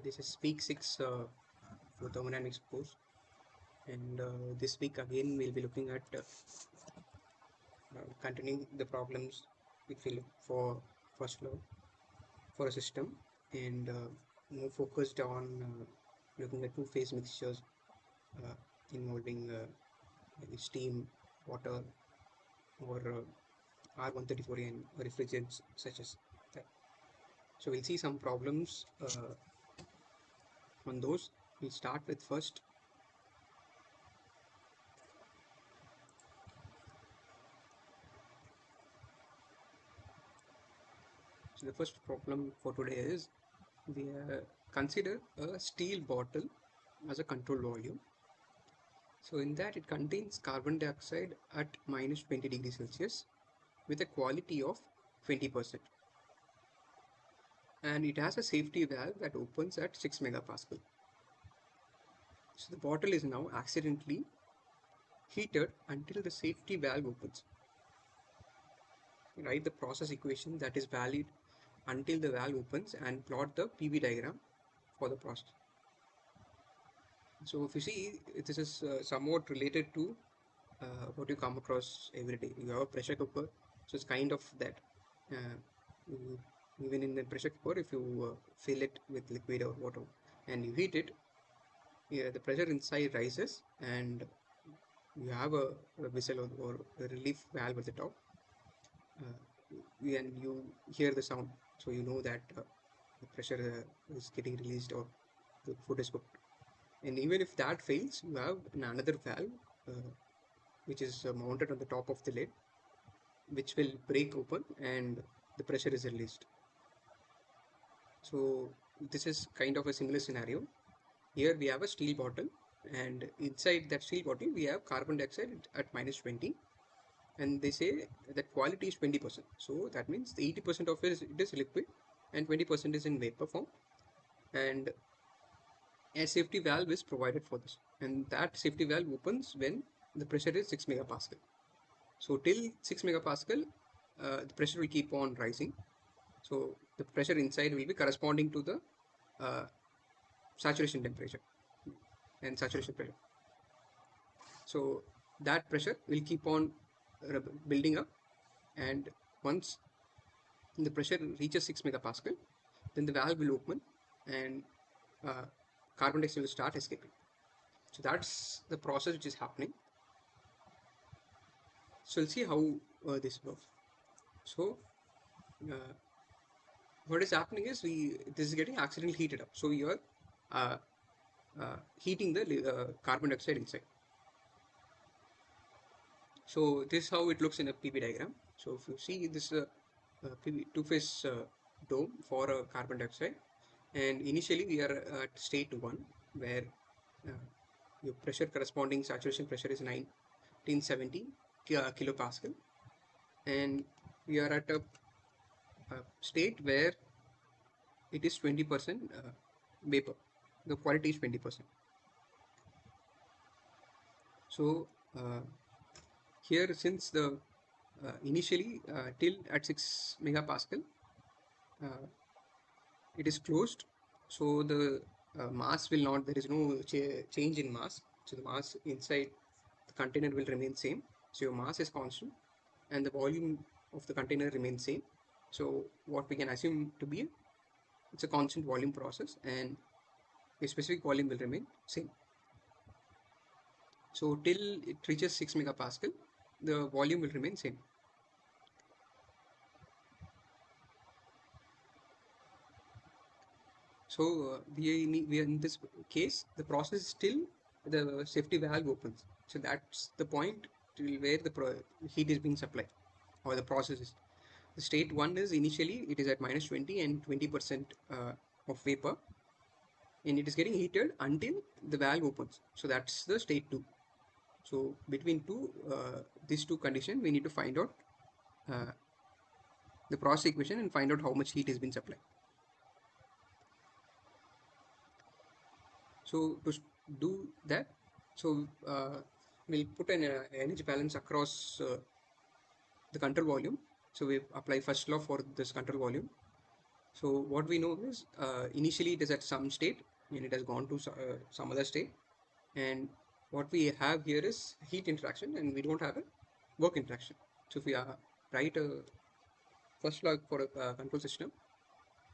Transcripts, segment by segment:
This is week 6 for thermodynamics course, and this week again we'll be looking at continuing the problems which we look for first law for a system, and more focused on looking at two-phase mixtures uh, involving maybe steam, water, or R134 or refrigerants such as that. So we'll see some problems on those. We'll start with first. So the first problem for today is we consider a steel bottle as a control volume. So in that it contains carbon dioxide at minus 20 degrees Celsius with a quality of 20%. And it has a safety valve that opens at 6 megapascal. So the bottle is now accidentally heated until the safety valve opens. Write the process equation that is valid until the valve opens and plot the PV diagram for the process. So if you see, this is somewhat related to what you come across every day. You have a pressure cooker, so it's kind of that. Even in the pressure cooker, if you fill it with liquid or water and you heat it, yeah, the pressure inside rises and you have a whistle or a relief valve at the top, and you hear the sound, so you know that the pressure is getting released or the food is cooked. And even if that fails, you have another valve which is mounted on the top of the lid, which will break open and the pressure is released. So this is kind of a similar scenario. Here we have a steel bottle, and inside that steel bottle we have carbon dioxide at minus 20, and they say that quality is 20%. So that means the 80% of it is liquid and 20% is in vapor form, and a safety valve is provided for this, and that safety valve opens when the pressure is 6 megapascal. So till 6 megapascal, the pressure will keep on rising. So the pressure inside will be corresponding to the saturation temperature and saturation pressure. So that pressure will keep on building up, and once the pressure reaches 6 megapascal, then the valve will open and carbon dioxide will start escaping. So that's the process which is happening. So we'll see how this works. So what is happening is this is getting accidentally heated up. So you're heating the carbon dioxide inside. So this is how it looks in a PV diagram. So if you see this PV two-phase dome for carbon dioxide, and initially we are at state 1 where your pressure corresponding saturation pressure is 1970 kilopascal, and we are at a state where it is 20% vapor. The quality is 20%. So here, since the initially till at 6 megapascal it is closed, so the mass will not, there is no change in mass, so the mass inside the container will remain same. So your mass is constant and the volume of the container remains same. So what we can assume to be, it's a constant volume process and a specific volume will remain same. So till it reaches 6 megapascal, the volume will remain same. So we in this case, the process is still the safety valve opens. So that's the point till where the heat is being supplied, or the process is. The state 1 is initially it is at minus 20 and 20% of vapor, and it is getting heated until the valve opens. So that's the state 2. So between these two conditions, we need to find out the process equation and find out how much heat is being supplied. So to do that, so we'll put an energy balance across the control volume. So we apply first law for this control volume. So what we know is initially it is at some state and it has gone to some other state, and what we have here is heat interaction and we don't have a work interaction. So if we write a first law for a control system,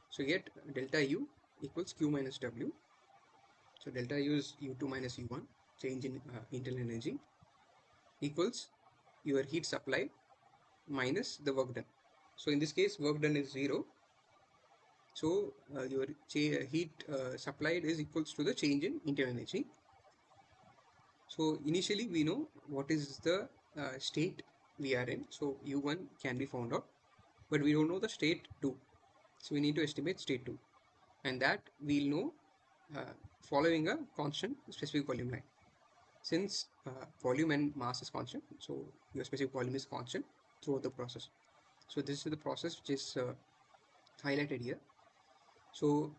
so you get delta U equals Q minus W. So delta U is U2 minus U1, change in internal energy, equals your heat supply minus the work done. So in this case, work done is 0. So your heat supplied is equals to the change in internal energy. So initially we know what is the state we are in. So U1 can be found out, but we don't know the state 2. So we need to estimate state 2, and that we'll know following a constant specific volume line. Since volume and mass is constant, so your specific volume is constant throughout the process. So this is the process which is highlighted here. So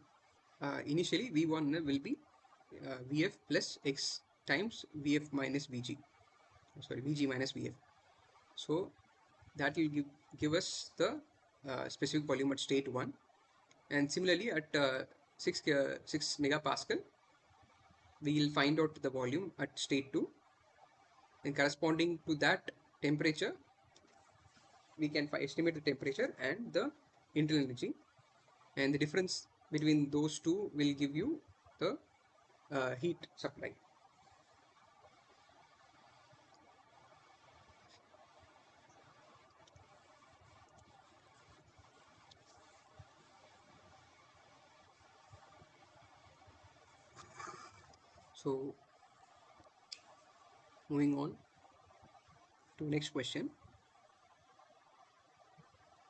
initially V1 will be Vf plus X times Vf minus Vg, sorry, Vg minus Vf. So that will give us the specific volume at state 1, and similarly at 6 megapascal we will find out the volume at state 2, and corresponding to that temperature we can estimate the temperature and the internal energy, and the difference between those two will give you the heat supply. So moving on to next question,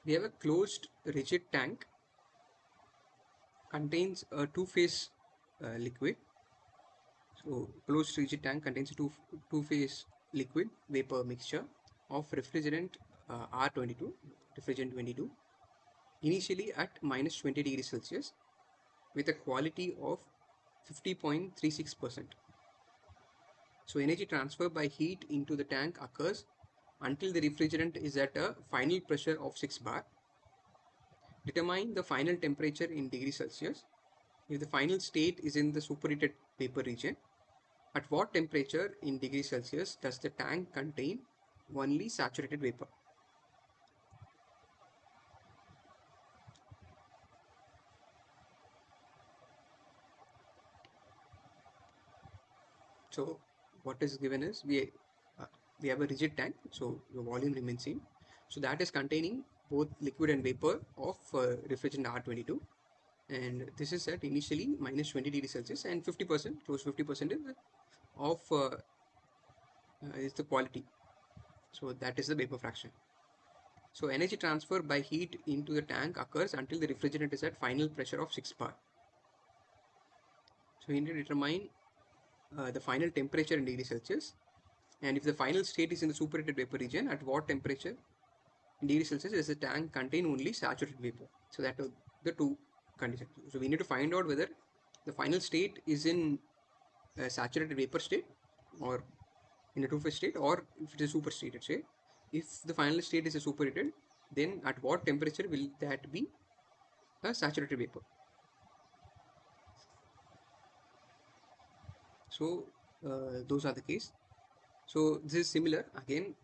we have a closed rigid tank contains a two-phase liquid. So closed rigid tank contains a two-phase liquid vapor mixture of refrigerant R22, refrigerant 22, initially at minus 20 degrees Celsius with a quality of 50.36%. So energy transfer by heat into the tank occurs until the refrigerant is at a final pressure of 6 bar. Determine the final temperature in degrees Celsius. If the final state is in the superheated vapor region, at what temperature in degrees Celsius does the tank contain only saturated vapor? So what is given is we have a rigid tank, so the volume remains same. So that is containing both liquid and vapor of refrigerant R22, and this is at initially minus 20 degrees Celsius, and 50%, close 50% of is the quality. So that is the vapor fraction. So energy transfer by heat into the tank occurs until the refrigerant is at final pressure of 6 bar. So we need to determine the final temperature in degrees Celsius, and if the final state is in the superheated vapor region, at what temperature in degrees Celsius does the tank contain only saturated vapor? So that are the two conditions. So we need to find out whether the final state is in a saturated vapor state or in a two-phase state, or if it is superheated state. If the final state is a superheated, then at what temperature will that be a saturated vapor? So those are the case. So this is similar again.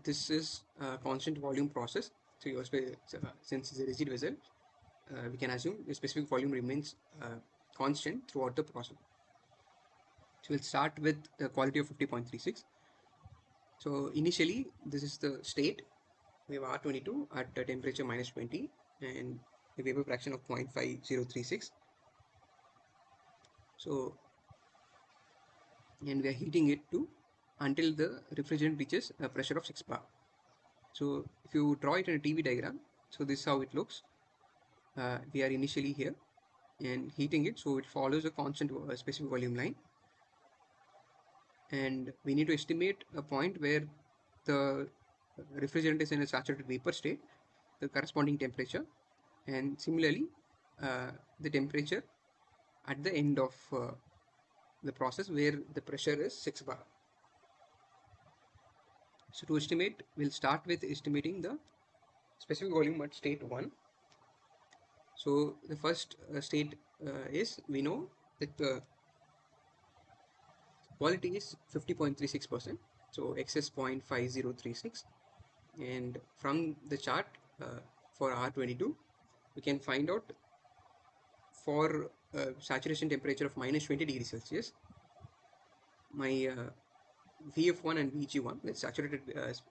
This is a constant volume process. So since it's a rigid vessel, we can assume the specific volume remains constant throughout the process. So we'll start with the quality of 50.36. So initially this is the state. We have R22 at a temperature minus 20 and a vapor fraction of 0.5036. So, and we are heating it to until the refrigerant reaches a pressure of 6 bar. So if you draw it in a TV diagram, so this is how it looks. We are initially here and heating it, so it follows a constant specific volume line, and we need to estimate a point where the refrigerant is in a saturated vapor state, the corresponding temperature, and similarly the temperature at the end of the process where the pressure is 6 bar. So to estimate, we'll start with estimating the specific volume at state 1. So the first state is, we know that the quality is 50.36%. So X is 0.5036, and from the chart for R22, we can find out for saturation temperature of minus 20 degrees Celsius, my VF1 and VG1, that's saturated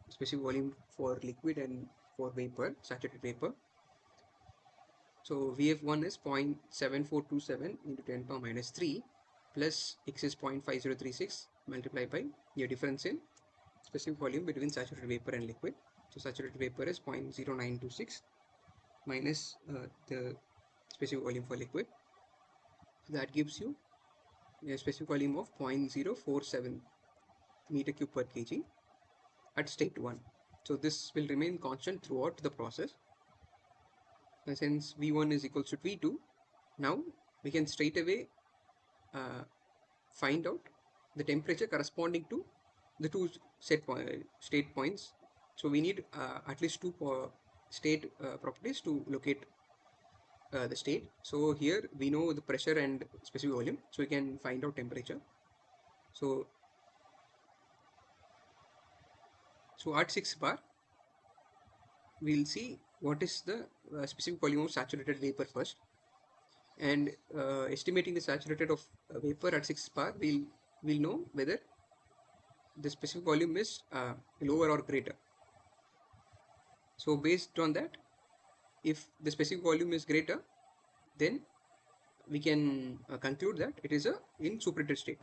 specific volume for liquid and for vapor, saturated vapor. So VF1 is 0.7427 into 10 power minus 3 plus X is 0.5036 multiplied by your difference in specific volume between saturated vapor and liquid. So saturated vapor is 0.0926 minus the specific volume for liquid. So that gives you a specific volume of 0.047 meter cube per kg at state 1. So this will remain constant throughout the process. And since V1 is equals to V2, now we can straight away find out the temperature corresponding to the two state points. So we need at least two state properties to locate the state. So here we know the pressure and specific volume, so we can find out temperature. So at 6 bar, we'll see what is the specific volume of saturated vapor first, and estimating the saturated of vapor at 6 bar, we'll know whether the specific volume is lower or greater. So based on that, if the specific volume is greater, then we can conclude that it is in superheated state.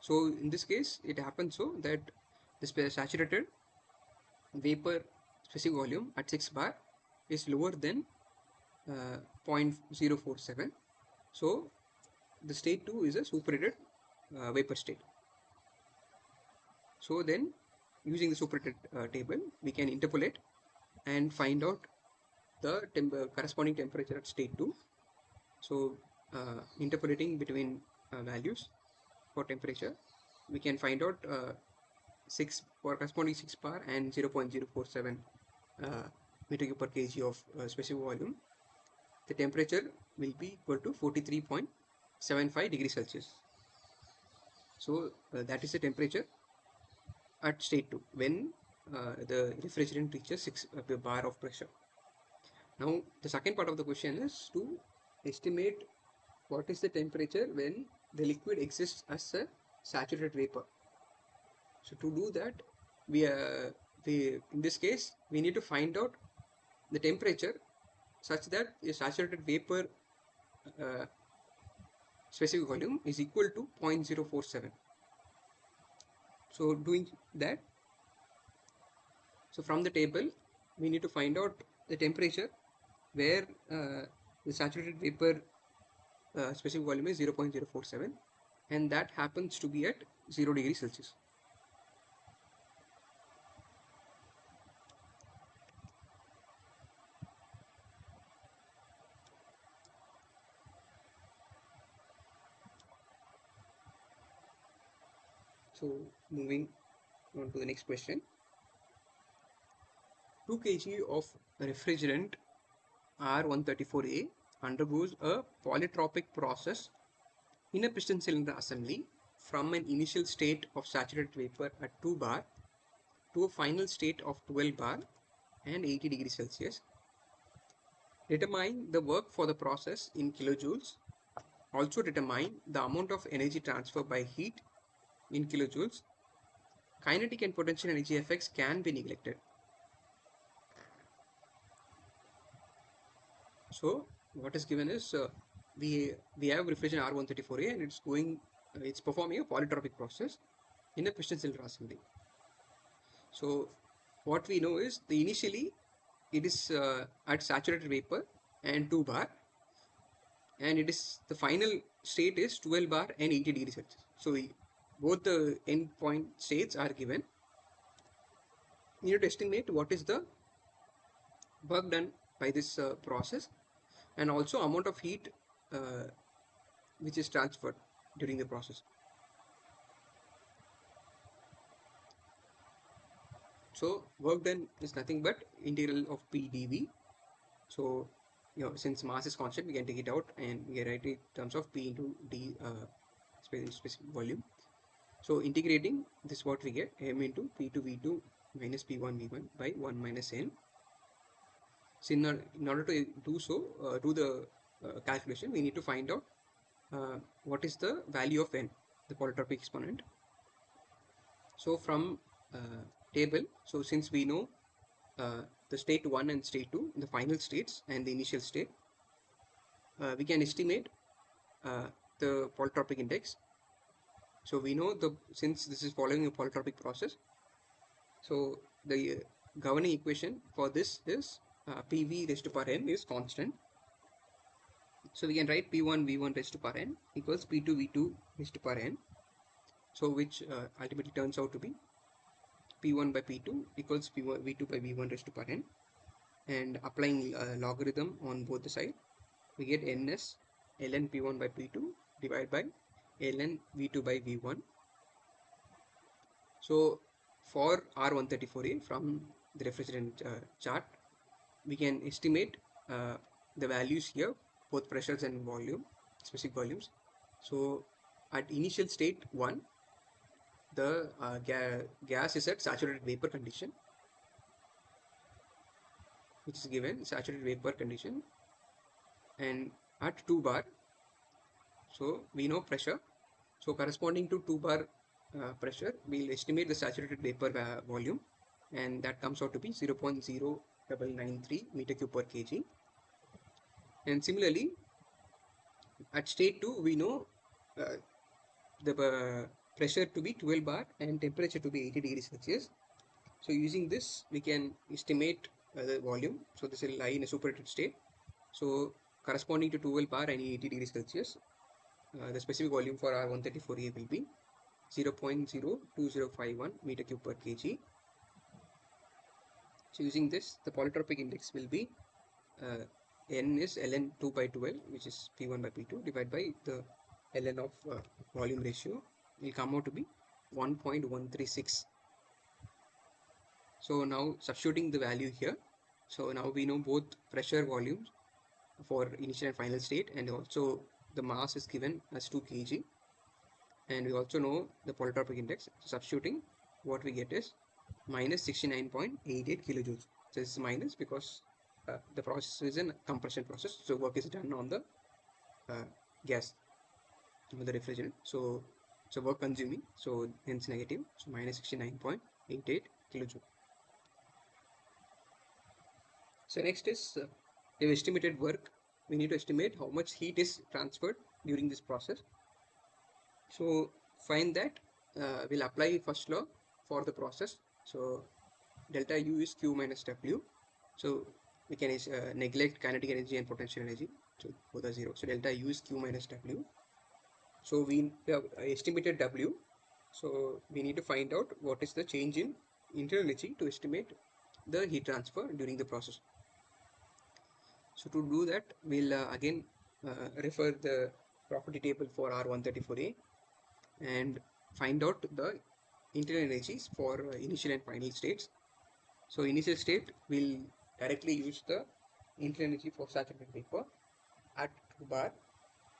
So in this case, it happens so that the saturated vapor specific volume at 6 bar is lower than 0.047. So the state 2 is a superheated vapor state. So then, using the superheated table, we can interpolate and find out the corresponding temperature at state 2. So interpolating between values for temperature, we can find out 6 for corresponding 6 bar and 0.047 meter cube per kg of specific volume. The temperature will be equal to 43.75 degrees Celsius. So that is the temperature at state 2 when the refrigerant reaches 6 bar of pressure. Now the second part of the question is to estimate what is the temperature when the liquid exists as a saturated vapor. So to do that, we in this case we need to find out the temperature such that the saturated vapor specific volume is equal to 0.047. So doing that, so from the table we need to find out the temperature where the saturated vapor specific volume is 0.047, and that happens to be at 0 degrees Celsius. So moving on to the next question. 2 kg of refrigerant R134A undergoes a polytropic process in a piston cylinder assembly from an initial state of saturated vapor at 2 bar to a final state of 12 bar and 80 degrees Celsius. Determine the work for the process in kilojoules. Also determine the amount of energy transfer by heat in kilojoules. Kinetic and potential energy effects can be neglected. So what is given is we have refrigerant R134A, and it's performing a polytropic process in a piston cylinder assembly. So what we know is initially it is at saturated vapor and 2 bar, and it is the final state is 12 bar and 80 degrees Celsius. So both the end point states are given. You need to estimate what is the work done by this process, and also amount of heat which is transferred during the process. So work done is nothing but integral of P dV. So since mass is constant, we can take it out and we can write it in terms of P into D specific volume. So integrating this, what we get, m into P2 V2 minus P1 V1 by 1 minus n. So in order to do so, do the calculation, we need to find out what is the value of n, the polytropic exponent. So from table, so since we know the state 1 and state 2, the final states and the initial state, we can estimate the polytropic index. So we know since this is following a polytropic process, so the governing equation for this is PV raised to power n is constant. So we can write P1 V1 raised to power n equals P2 V2 raised to power n. So which ultimately turns out to be P1 by P2 equals P1 V2 by V1 raised to power n. And applying logarithm on both the sides, we get ns ln P1 by P2 divided by ln V2 by V1. So for R134A from the refrigerant chart, we can estimate the values here, both pressures and volume, specific volumes. So at initial state 1, the gas is at saturated vapor condition, which is given saturated vapor condition, and at 2 bar, so we know pressure. So corresponding to 2 bar pressure, we'll estimate the saturated vapor volume, and that comes out to be 0.0993 meter cube per kg. And similarly, at state 2, we know the pressure to be 12 bar and temperature to be 80 degrees Celsius. So using this, we can estimate the volume. So this will lie in a superheated state. So corresponding to 12 bar and 80 degrees Celsius, the specific volume for R134A will be 0.02051 meter cube per kg. So using this, the polytropic index will be n is ln 2 by 12, which is P1 by P2, divided by the ln of volume ratio, will come out to be 1.136. So now substituting the value here, so now we know both pressure volumes for initial and final state, and also the mass is given as 2 kg, and we also know the polytropic index. So substituting, what we get is minus 69.88 kilojoules. So this is minus because the process is a compression process, so work is done on the gas, on the refrigerant, so work consuming, so hence negative, so minus 69.88 kilojoule. So next is we have estimated work. We need to estimate how much heat is transferred during this process. So find that, we'll apply first law for the process. So delta U is Q minus W. So we can neglect kinetic energy and potential energy. So both are 0. So delta U is Q minus W. So we have estimated W. So we need to find out what is the change in internal energy to estimate the heat transfer during the process. So to do that, we'll again refer the property table for R134A and find out the internal energies for initial and final states. So initial state, will directly use the internal energy for saturated vapor at 2 bar.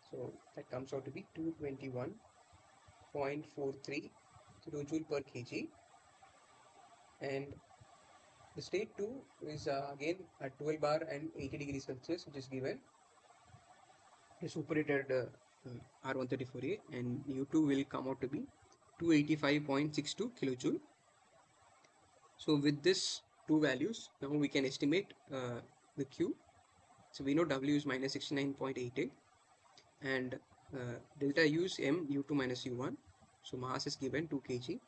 So that comes out to be 221.43 kilojoule per kg. And the state 2 is again at 12 bar and 80 degrees Celsius, which is given the superheated R134A, and U2 will come out to be 285.62 kilojoule. So with this two values, now we can estimate the Q. So we know W is minus 69.88 and delta U is M U2 minus U1. So mass is given 2 kg.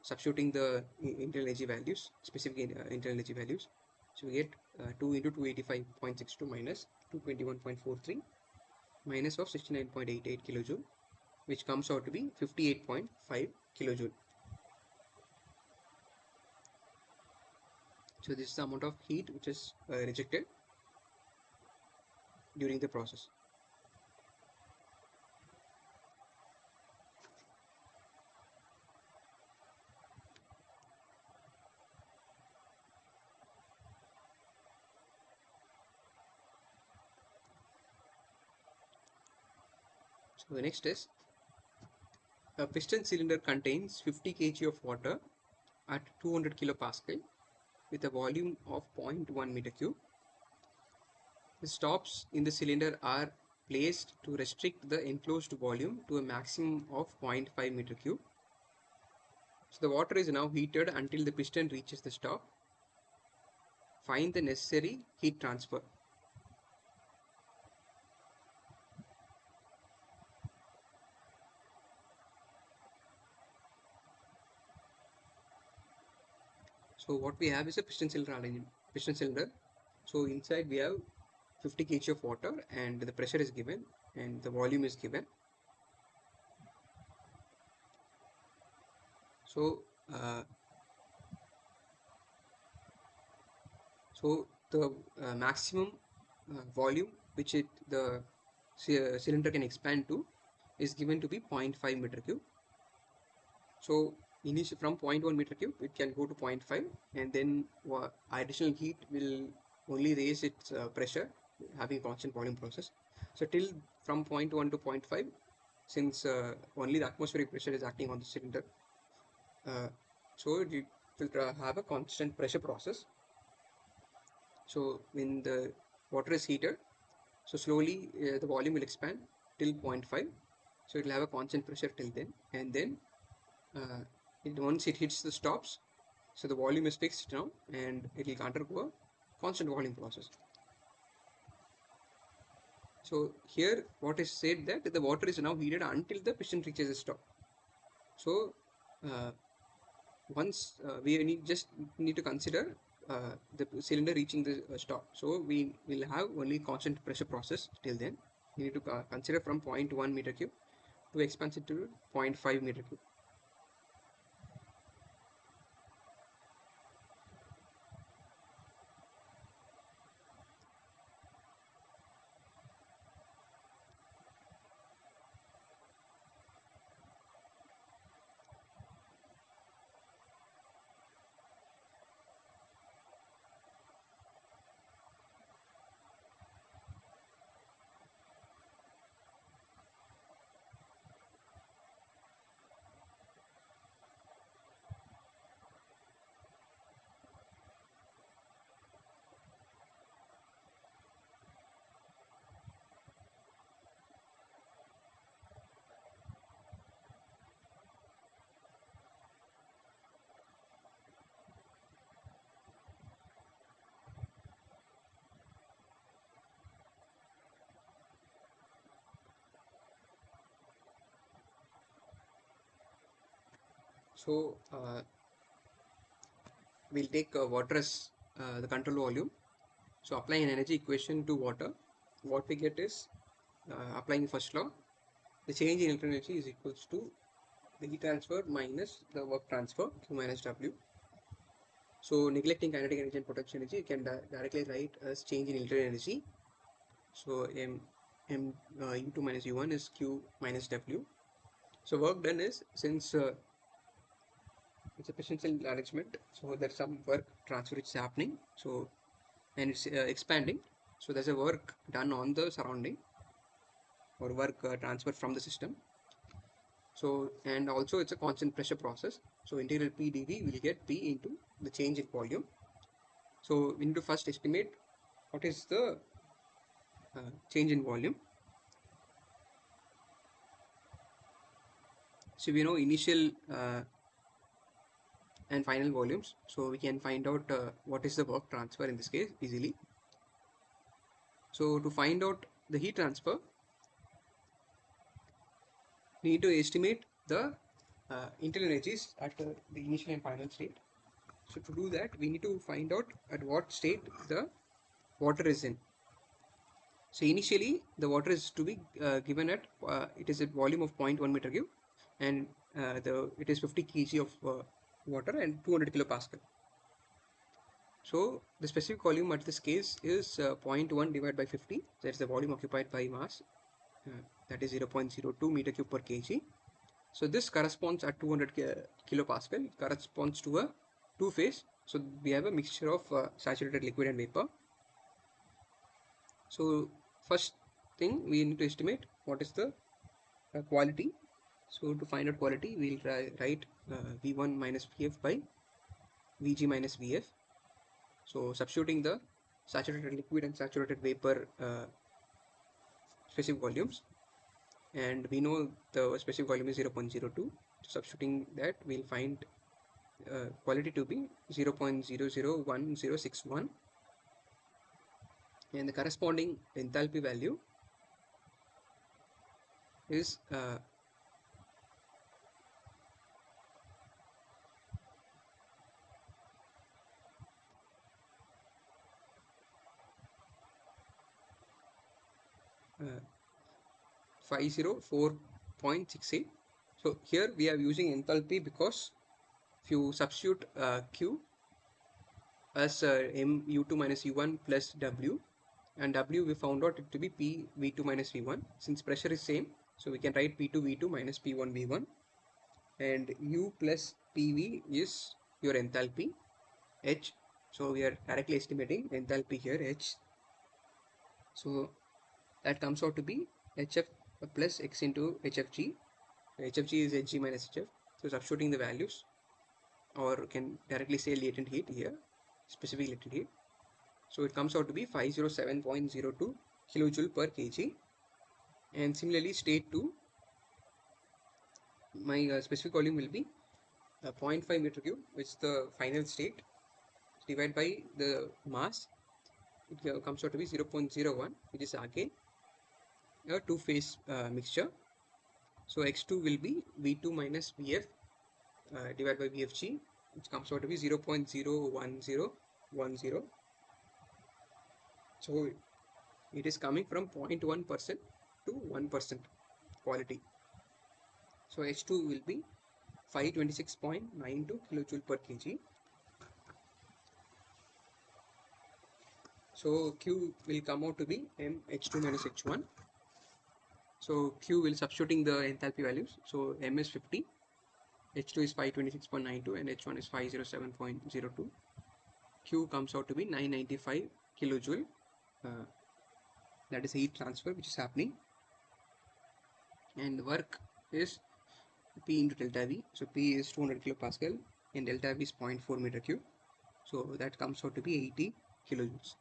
Substituting the internal energy values, specific internal energy values. So we get 2 into 285.62 minus 221.43 minus of 69.88 kilojoule, which comes out to be 58.5 kilojoule. So this is the amount of heat which is rejected during the process. So the next is a piston cylinder contains 50 kg of water at 200 kilopascal with a volume of 0.1 meter cube. The stops in the cylinder are placed to restrict the enclosed volume to a maximum of 0.5 meter cube. So the water is now heated until the piston reaches the stop. Find the necessary heat transfer. So what we have is a piston cylinder arrangement. Piston cylinder. So inside we have 50 kg of water and the pressure is given and the volume is given. So the maximum volume which the cylinder can expand to is given to be 0.5 meter cube. So initially from 0.1 meter cube it can go to 0.5 and then additional heat will only raise its pressure having constant volume process. So till from 0.1 to 0.5, since only the atmospheric pressure is acting on the cylinder, so it will have a constant pressure process. So when the water is heated, so slowly the volume will expand till 0.5. So it will have a constant pressure till then, and then once it hits the stops, so the volume is fixed now, and it will undergo a constant volume process. So here, what is said that the water is now heated until the piston reaches the stop. So once we just need to consider the cylinder reaching the stop. So we will have only constant pressure process till then. We need to consider from 0.1 meter cube to expand it to 0.5 meter cube. So we'll take water as the control volume. So applying an energy equation to water, what we get is applying first law, the change in electron energy is equals to the heat transfer minus the work transfer, Q minus W. So neglecting kinetic energy and potential energy, you can directly write as change in electron energy. So U2 minus U1 is Q minus W. So work done is, since it's a piston cylinder arrangement, so there's some work transfer which is happening. So and it's expanding. So there's a work done on the surrounding or work transfer from the system. So and also it's a constant pressure process. So integral P dV will get P into the change in volume. So we need to first estimate what is the change in volume. So we know initial and final volumes, so we can find out what is the work transfer in this case easily. So to find out the heat transfer, we need to estimate the internal energies at the initial and final state. So to do that, we need to find out at what state the water is in. So initially the water is to be given at it is a volume of 0.1 meter cube, and it is 50 kg of water and 200 kilopascal. So the specific volume at this case is 0.1 divided by 50. That's the volume occupied by mass. That is 0.02 meter cube per kg. So this corresponds at 200 kilopascal. It corresponds to a two-phase. So we have a mixture of saturated liquid and vapor. So first thing we need to estimate what is the quality. So to find out quality, we'll write V1 minus Vf by Vg minus Vf. So substituting the saturated liquid and saturated vapor specific volumes, and we know the specific volume is 0.02. Substituting that, we'll find quality to be 0.001061, and the corresponding enthalpy value is 504.68. So here we are using enthalpy because if you substitute Q as mu2 minus u1 plus w, and w we found out it to be p v2 minus v1. Since pressure is same, so we can write p2 v2 minus p1 v1, and u plus pv is your enthalpy h. So we are directly estimating enthalpy here h. So that comes out to be hf plus x into hfg. Hfg is hg minus hf. So substituting the values, or can directly say latent heat here, specific latent heat. So it comes out to be 507.02 kilojoule per kg. And similarly, state 2, my specific volume will be 0.5 meter cube, which is the final state, divided by the mass. It comes out to be 0.01, which is again a two-phase mixture. So x2 will be v2 minus vf divided by vfg, which comes out to be 0.01010. So it is coming from 0.1% to 1% quality. So H2 will be 526.92 kilojoule per kg. So Q will come out to be mH2 minus H1. So Q will substituting the enthalpy values. So M is 50, H2 is 526.92, and H1 is 507.02. Q comes out to be 995 kilojoule. That is heat transfer which is happening. And the work is P into delta V. So P is 200 kilopascal and delta V is 0.4 meter cube. So that comes out to be 80 kilojoules.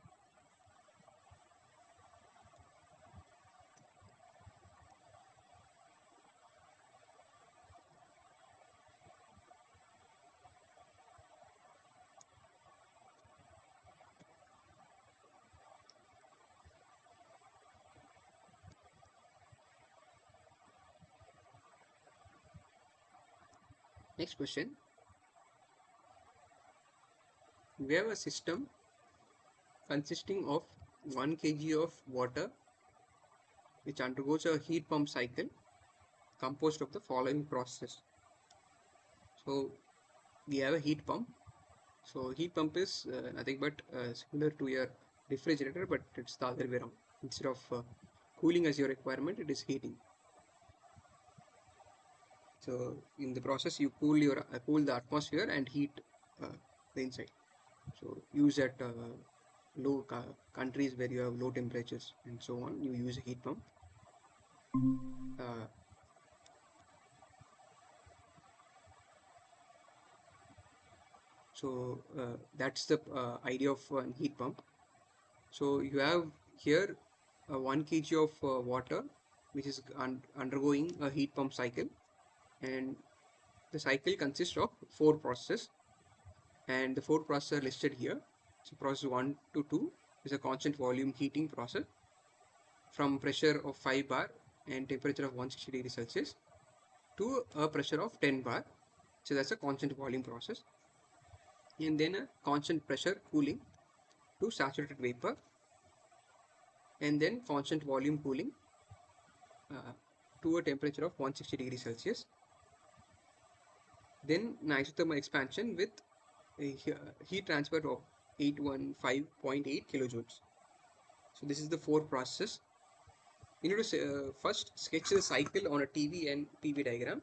Next question. We have a system consisting of 1 kg of water which undergoes a heat pump cycle composed of the following process. So we have a heat pump. So heat pump is nothing but similar to your refrigerator, but it's the other way around. Instead of cooling as your requirement, it is heating. So in the process, you cool the atmosphere and heat the inside. So use at low countries where you have low temperatures and so on, you use a heat pump. So that's the idea of a heat pump. So you have here 1 kg of water which is undergoing a heat pump cycle, and the cycle consists of 4 processes, and the 4 processes are listed here. So process 1 to 2 is a constant volume heating process from pressure of 5 bar and temperature of 160 degrees Celsius to a pressure of 10 bar. So that's a constant volume process. And then a constant pressure cooling to saturated vapor, and then constant volume cooling to a temperature of 160 degrees Celsius. Then an isothermal expansion with a heat transfer of 815.8 kilojoules. So this is the 4 processes. You need to first sketch the cycle on a TV and PV diagram.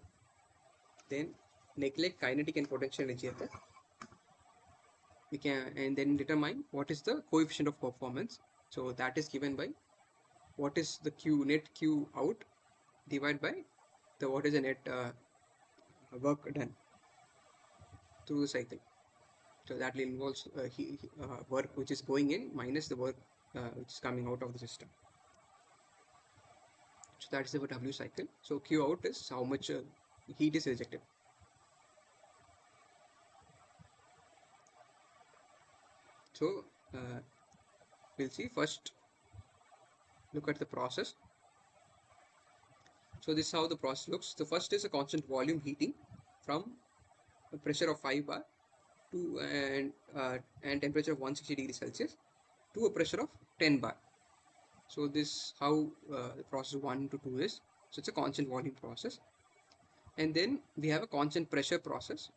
Then neglect kinetic and potential energy effect. We can, and then determine what is the coefficient of performance. So that is given by what is the Q net Q out divided by what is the net work done through the cycle. So that involves work which is going in minus the work which is coming out of the system. So that is the W cycle. So Q out is how much heat is rejected. So we'll see first, look at the process. So this is how the process looks. The first is a constant volume heating from a pressure of 5 bar to and temperature of 160 degrees Celsius to a pressure of 10 bar. So this how the process 1 to 2 is. So it's a constant volume process. And then we have a constant pressure process.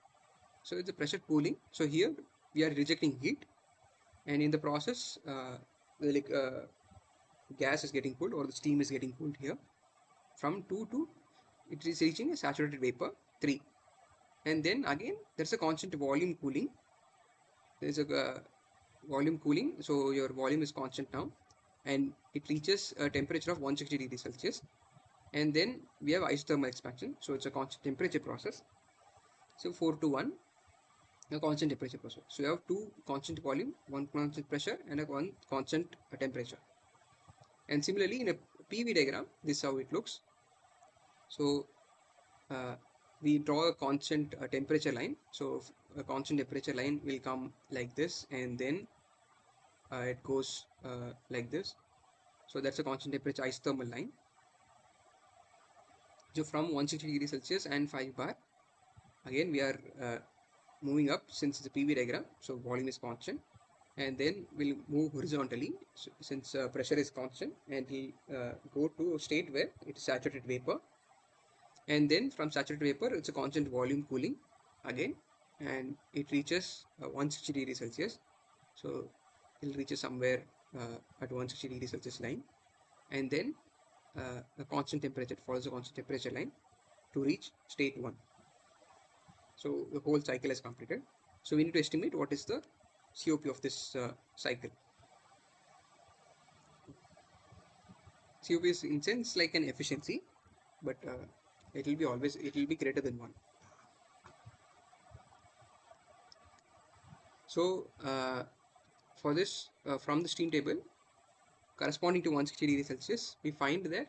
So it's a pressure cooling. So here we are rejecting heat, and in the process like gas is getting cooled or the steam is getting cooled here from 2 to it is reaching a saturated vapor 3. And then again there's a constant volume cooling. There's a volume cooling, so your volume is constant now, and it reaches a temperature of 160 degrees Celsius. And then we have isothermal expansion, so it's a constant temperature process. So 4 to 1, a constant temperature process. So you have two constant volume, one constant pressure, and one constant temperature. And similarly in a PV diagram, this is how it looks. So we draw a constant temperature line. So a constant temperature line will come like this, and then it goes like this. So that's a constant temperature isothermal line. So from 160 degrees Celsius and 5 bar, again we are moving up since it's a PV diagram, so volume is constant, and then we'll move horizontally since pressure is constant, and we'll go to a state where it is saturated vapor. And then from saturated vapor, it's a constant volume cooling again, and it reaches 160 degrees Celsius. So it'll reach somewhere at 160 degrees Celsius line, and then a constant temperature, follows a constant temperature line to reach state 1. So the whole cycle is completed. So we need to estimate what is the COP of this cycle. COP is in sense like an efficiency, but it will be greater than 1. So for this, from the steam table corresponding to 160 degrees Celsius, we find that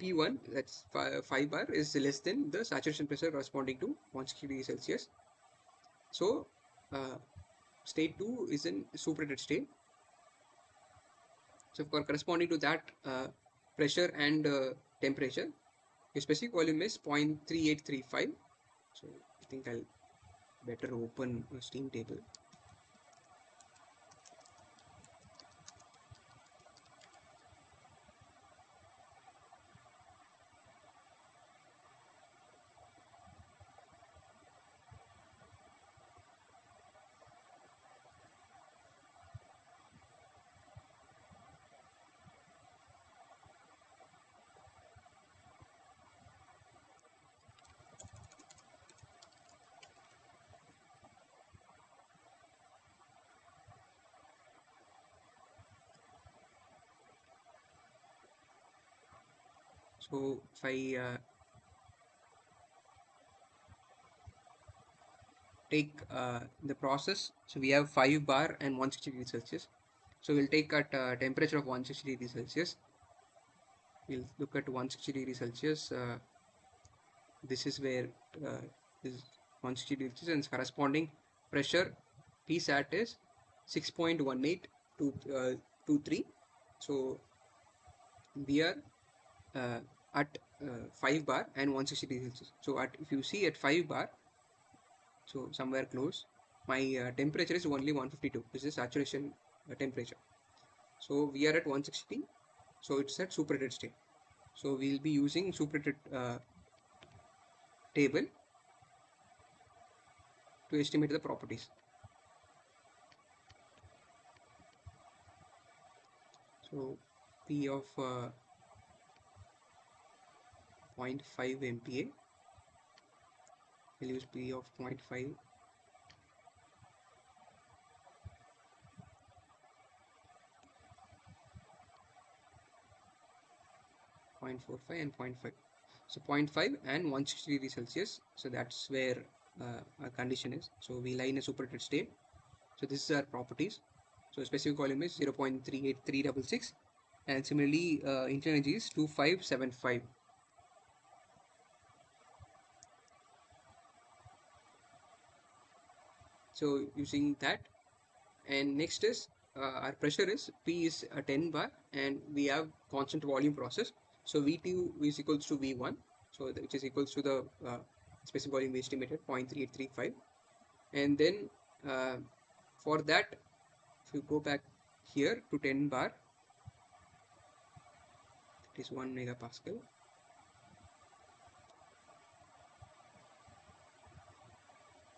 P1, that's 5 bar, is less than the saturation pressure corresponding to 160 degrees Celsius. So state 2 is in superheated state. So for corresponding to that pressure and temperature, your specific volume is 0.3835. So I think I'll better open a steam table. So if I take the process, so we have 5 bar and 160 degrees Celsius. So we'll take at temperature of 160 degrees Celsius. We'll look at 160 degrees Celsius. This is where this 160 degrees Celsius, and corresponding pressure Psat is 6.18 to 23. So we are at 5 bar and 160 degrees Celsius. So if you see at 5 bar, so somewhere close, my temperature is only 152. This is saturation temperature. So we are at 160. So it's at superheated state. So we'll be using superheated table to estimate the properties. So P of 0.5 MPa, we'll use P of 0.5, 0.45 and 0.5. So 0.5 and 160 degrees Celsius. So that's where our condition is. So we lie in a superheated state. So this is our properties. So specific volume is 0.38366, and similarly internal energy is 2575. So using that, and next is our pressure is P is a 10 bar, and we have constant volume process. So V2 is equals to V1, so which is equals to the specific volume we estimated 0.3835. And then for that, if you go back here to 10 bar, it is 1 megapascal.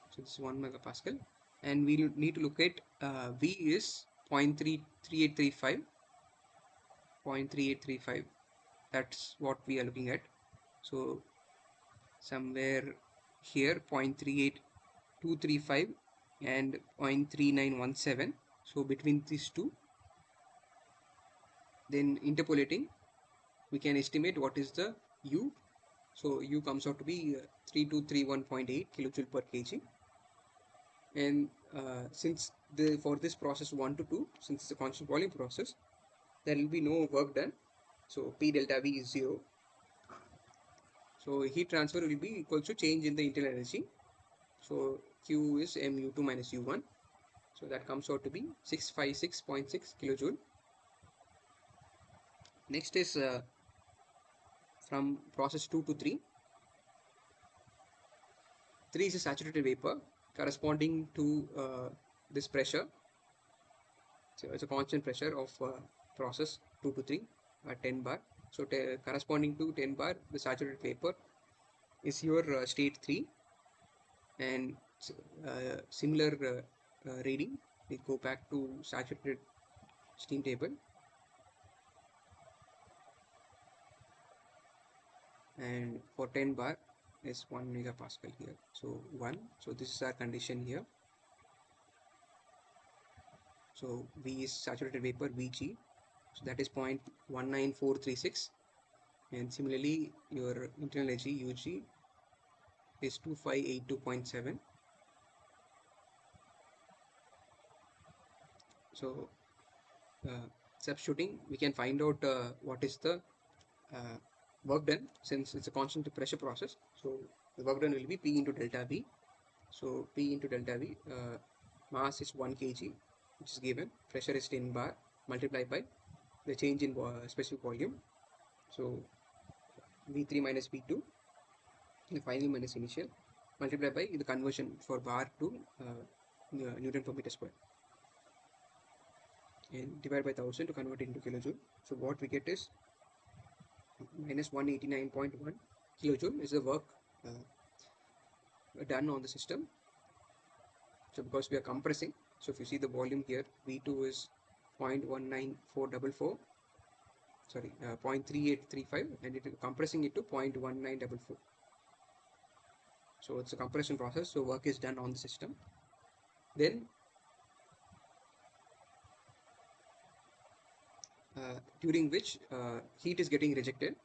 So this is 1 megapascal, and we need to look at V is 0.3835, 0.3835. That's what we are looking at. So somewhere here 0.38235 and 0.3917. So between these two, then interpolating, we can estimate what is the U. So U comes out to be 3231.8 kilojoule per kg. And since for this process 1 to 2, since it's a constant volume process, there will be no work done. So P delta V is 0. So heat transfer will be equal to change in the internal energy. So Q is mu2 minus u1. So that comes out to be 656.6 kilojoule. Next is from process 2 to 3. 3 is a saturated vapor corresponding to this pressure. So it's a constant pressure of process 2 to 3 at 10 bar. So corresponding to 10 bar, the saturated vapor is your state 3. And similar reading, we go back to saturated steam table, and for 10 bar is 1 megapascal here. So 1. So this is our condition here. So V is saturated vapor Vg, so that is 0.19436, and similarly your internal energy Ug is 2582.7. So substituting, we can find out what is the work done, since it's a constant pressure process. So the work done will be P into delta V. So P into delta V, mass is 1 kg, which is given, pressure is 10 bar, multiplied by the change in specific volume. So V3 minus V2, the final minus initial, multiplied by the conversion for bar to Newton per meter square, and divide by 1000 to convert it into kilojoule. So what we get is minus 189.1 kilojoule is the work done on the system. So because we are compressing, so if you see the volume here, V2 is 0.19444, sorry, 0.3835, and it is compressing it to 0.1944. So it's a compression process, so work is done on the system. Then during which heat is getting rejected.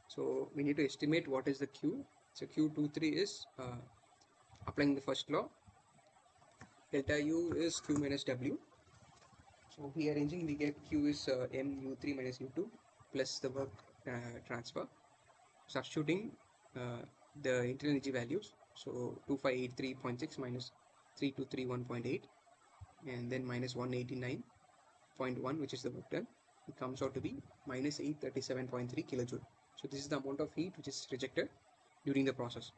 So we need to estimate what is the Q. So Q23 is applying the first law. Delta U is Q minus W. So rearranging, we get Q is mu3 minus u2 plus the work transfer. Substituting the internal energy values. So 2583.6 minus 3231.8, and then minus 189.1, which is the work done. It comes out to be minus 837.3 kilojoule. So this is the amount of heat which is rejected during the process.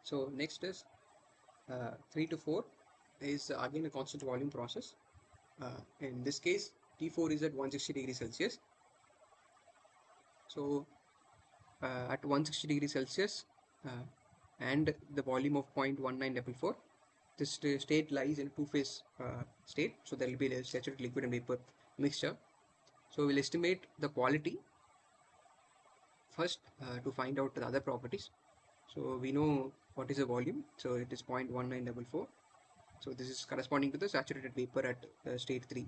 So next is 3 to 4 is again a constant volume process. In this case, T4 is at 160 degrees Celsius. So at 160 degrees Celsius and the volume of 0.1944, this state lies in a two-phase state. So there will be a saturated liquid and vapor mixture. So we'll estimate the quality first, to find out the other properties. So we know what is the volume. So it is 0.1944. So this is corresponding to the saturated vapor at state 3,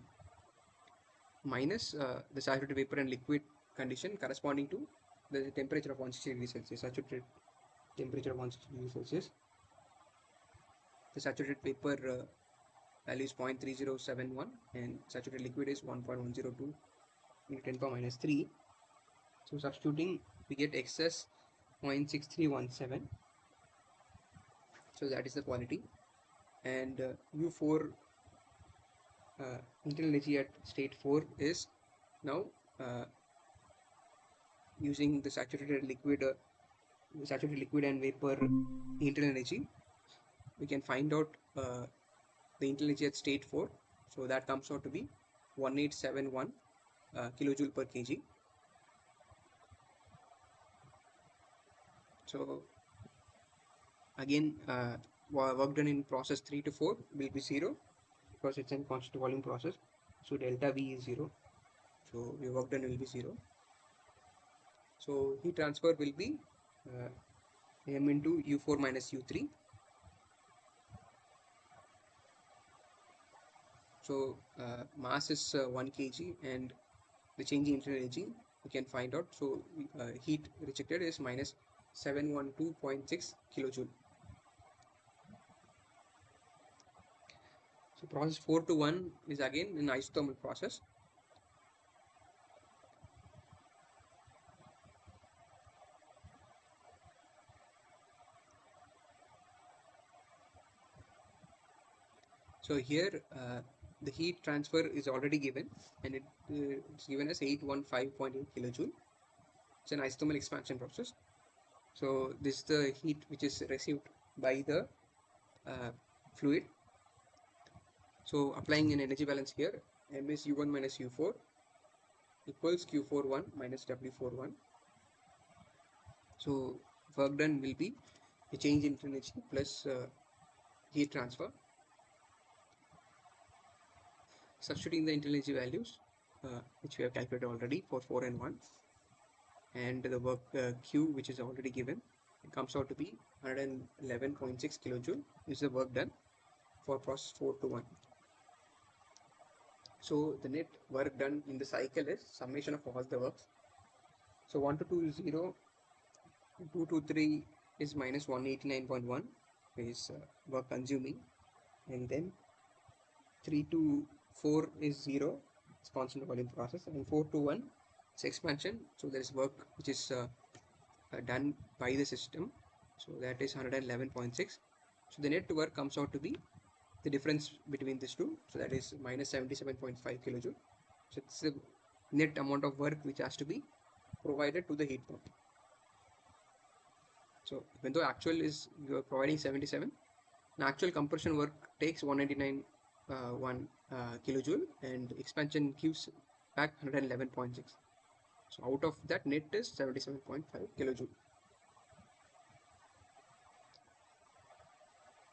minus the saturated vapor and liquid condition corresponding to the temperature of 160 degrees Celsius, saturated temperature of 160 degrees Celsius. The saturated vapor value is 0.3071 and saturated liquid is 1.102 into 10 power minus 3. So substituting, we get excess 0.6317. So that is the quality. And U4 internal energy at state 4 is now using the saturated liquid and vapor internal energy. We can find out the internal energy at state 4. So that comes out to be 1871 kilojoule per kg. So again, work done in process 3 to 4 will be 0 because it's a constant volume process. So delta V is 0. So your work done will be 0. So heat transfer will be m into U4 minus U3. So mass is 1 kg and the change in internal energy we can find out. So heat rejected is minus 712.6 kilojoule. So process 4 to 1 is again an isothermal process. So here the heat transfer is already given and it's given as 815.8 kilojoule. It's an isothermal expansion process. So this is the heat which is received by the fluid. So applying an energy balance here, M is U1 minus U4 equals Q41 minus W41. So work done will be a change in energy plus heat transfer. Substituting the internal energy values which we have calculated already for 4 and 1 and the work Q which is already given, it comes out to be 111.6 kilojoule is the work done for process 4 to 1. So the net work done in the cycle is summation of all the works. So 1 to 2 is 0, 2 to 3 is minus 189.1 is work consuming, and then 3 to 4 is 0, it's constant volume process, and 4 to 1 is expansion. So there is work which is done by the system, so that is 111.6. So the net work comes out to be the difference between these two, so that is minus 77.5 kilojoule. So it's the net amount of work which has to be provided to the heat pump. So even though actual is you are providing 77, the actual compression work takes 199 kilojoule and expansion gives back 111.6. So out of that, net is 77.5 kilojoule.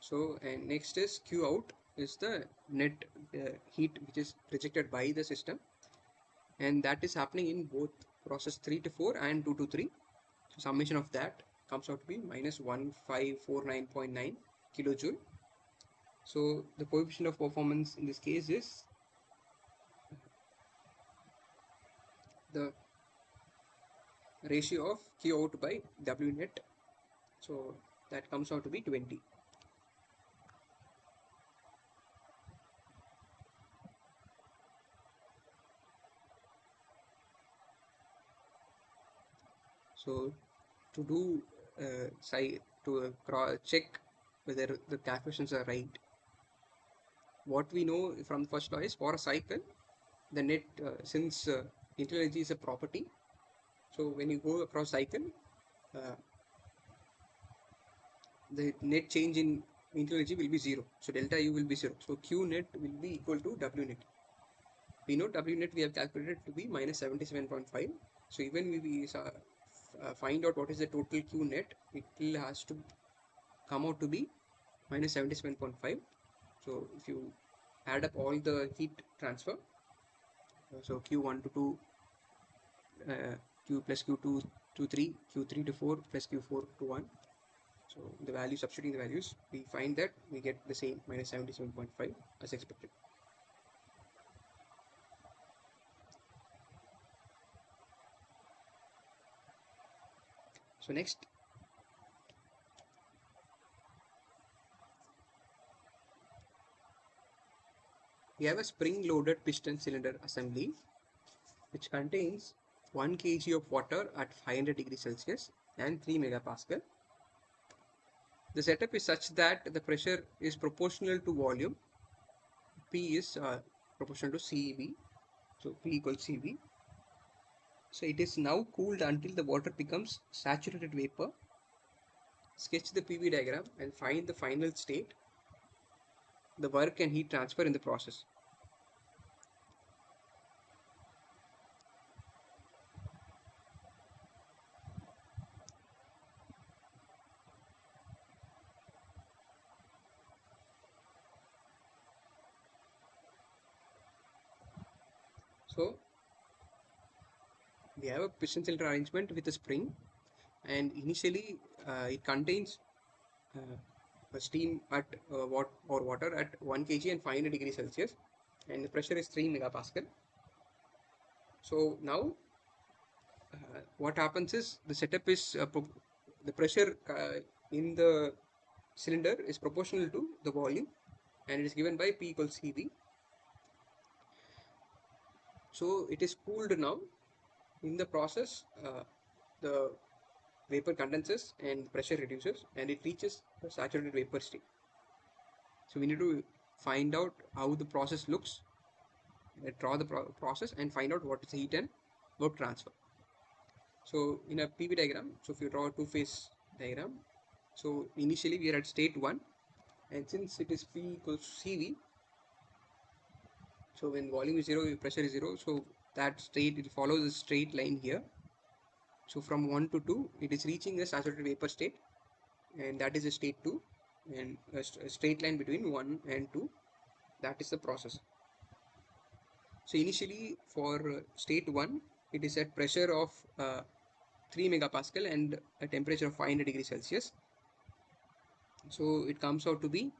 So and next is Q out is the net heat which is rejected by the system, and that is happening in both process 3 to 4 and 2 to 3. So summation of that comes out to be minus 1549.9 kilojoule. So the coefficient of performance in this case is the ratio of Q out by W net. So that comes out to be 20. So to do check whether the calculations are right, what we know from the first law is for a cycle, the net since internal energy is a property, so when you go across cycle, the net change in internal energy will be 0. So delta U will be 0. So Q net will be equal to W net. We know W net we have calculated to be minus 77.5. So even we find out what is the total Q net, it will has to come out to be minus 77.5. So if you add up all the heat transfer, so Q1 to 2, Q plus Q2 Q3, Q3 to 4 plus Q4 to 1. So the value, substituting the values, we find that we get the same minus 77.5 as expected. So next, we have a spring-loaded piston cylinder assembly which contains 1 kg of water at 500 degrees Celsius and 3 megapascal. The setup is such that the pressure is proportional to volume. P is proportional to CV, so P equals CV. So it is now cooled until the water becomes saturated vapor. Sketch the PV diagram and find the final state, the work and heat transfer in the process. So we have a piston cylinder arrangement with a spring, and initially it contains a steam at water at 1 kg and 500 degrees Celsius, and the pressure is 3 megapascal. So now what happens is the setup is the pressure in the cylinder is proportional to the volume, and it is given by P equals CV. So it is cooled now. In the process, the vapor condenses and pressure reduces, and it reaches the saturated vapor state. So we need to find out how the process looks, draw the process, and find out what is the heat and work transfer. So in a PV diagram, so if you draw a two-phase diagram, so initially we are at state 1, and since it is P equals CV, so when volume is 0, pressure is 0, so that state, it follows a straight line here. So from 1 to 2, it is reaching the saturated vapor state, and that is a state 2, and a straight line between 1 and 2, that is the process. So initially for state 1, it is at pressure of 3 megapascal and a temperature of 500 degrees Celsius. So it comes out to be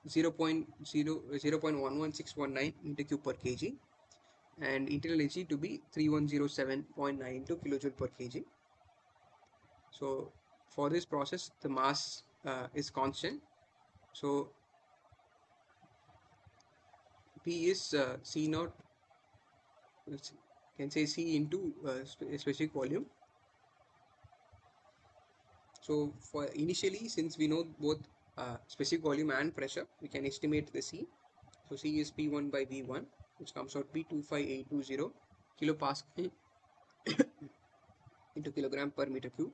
0.11619 meter cube per kg, and internal energy to be 3107.92 kilojoule per kg. So for this process, the mass is constant. So P is C naught, can say C into specific volume. So for initially, since we know both specific volume and pressure, we can estimate the C. So C is P1 by V1, which comes out P25820 kilopascal into kilogram per meter cube.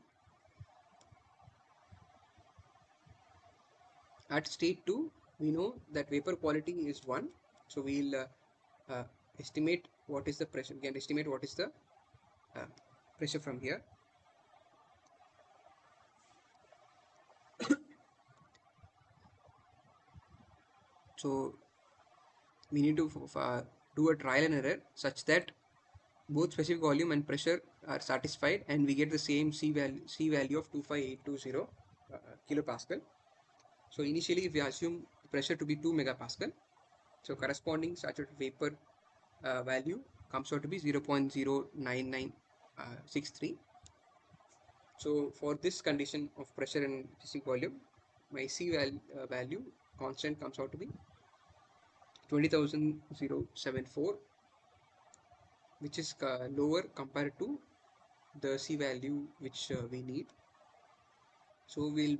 At state 2, we know that vapor quality is 1. So we'll estimate what is the pressure. We can estimate what is the pressure from here. So we need to do a trial and error such that both specific volume and pressure are satisfied, and we get the same C value of 25820 kilopascal. So initially, if we assume pressure to be 2 megapascal, so corresponding saturated vapor value comes out to be 0.09963. So for this condition of pressure and specific volume, my C value constant comes out to be 20,074, which is lower compared to the C value which we need. So we'll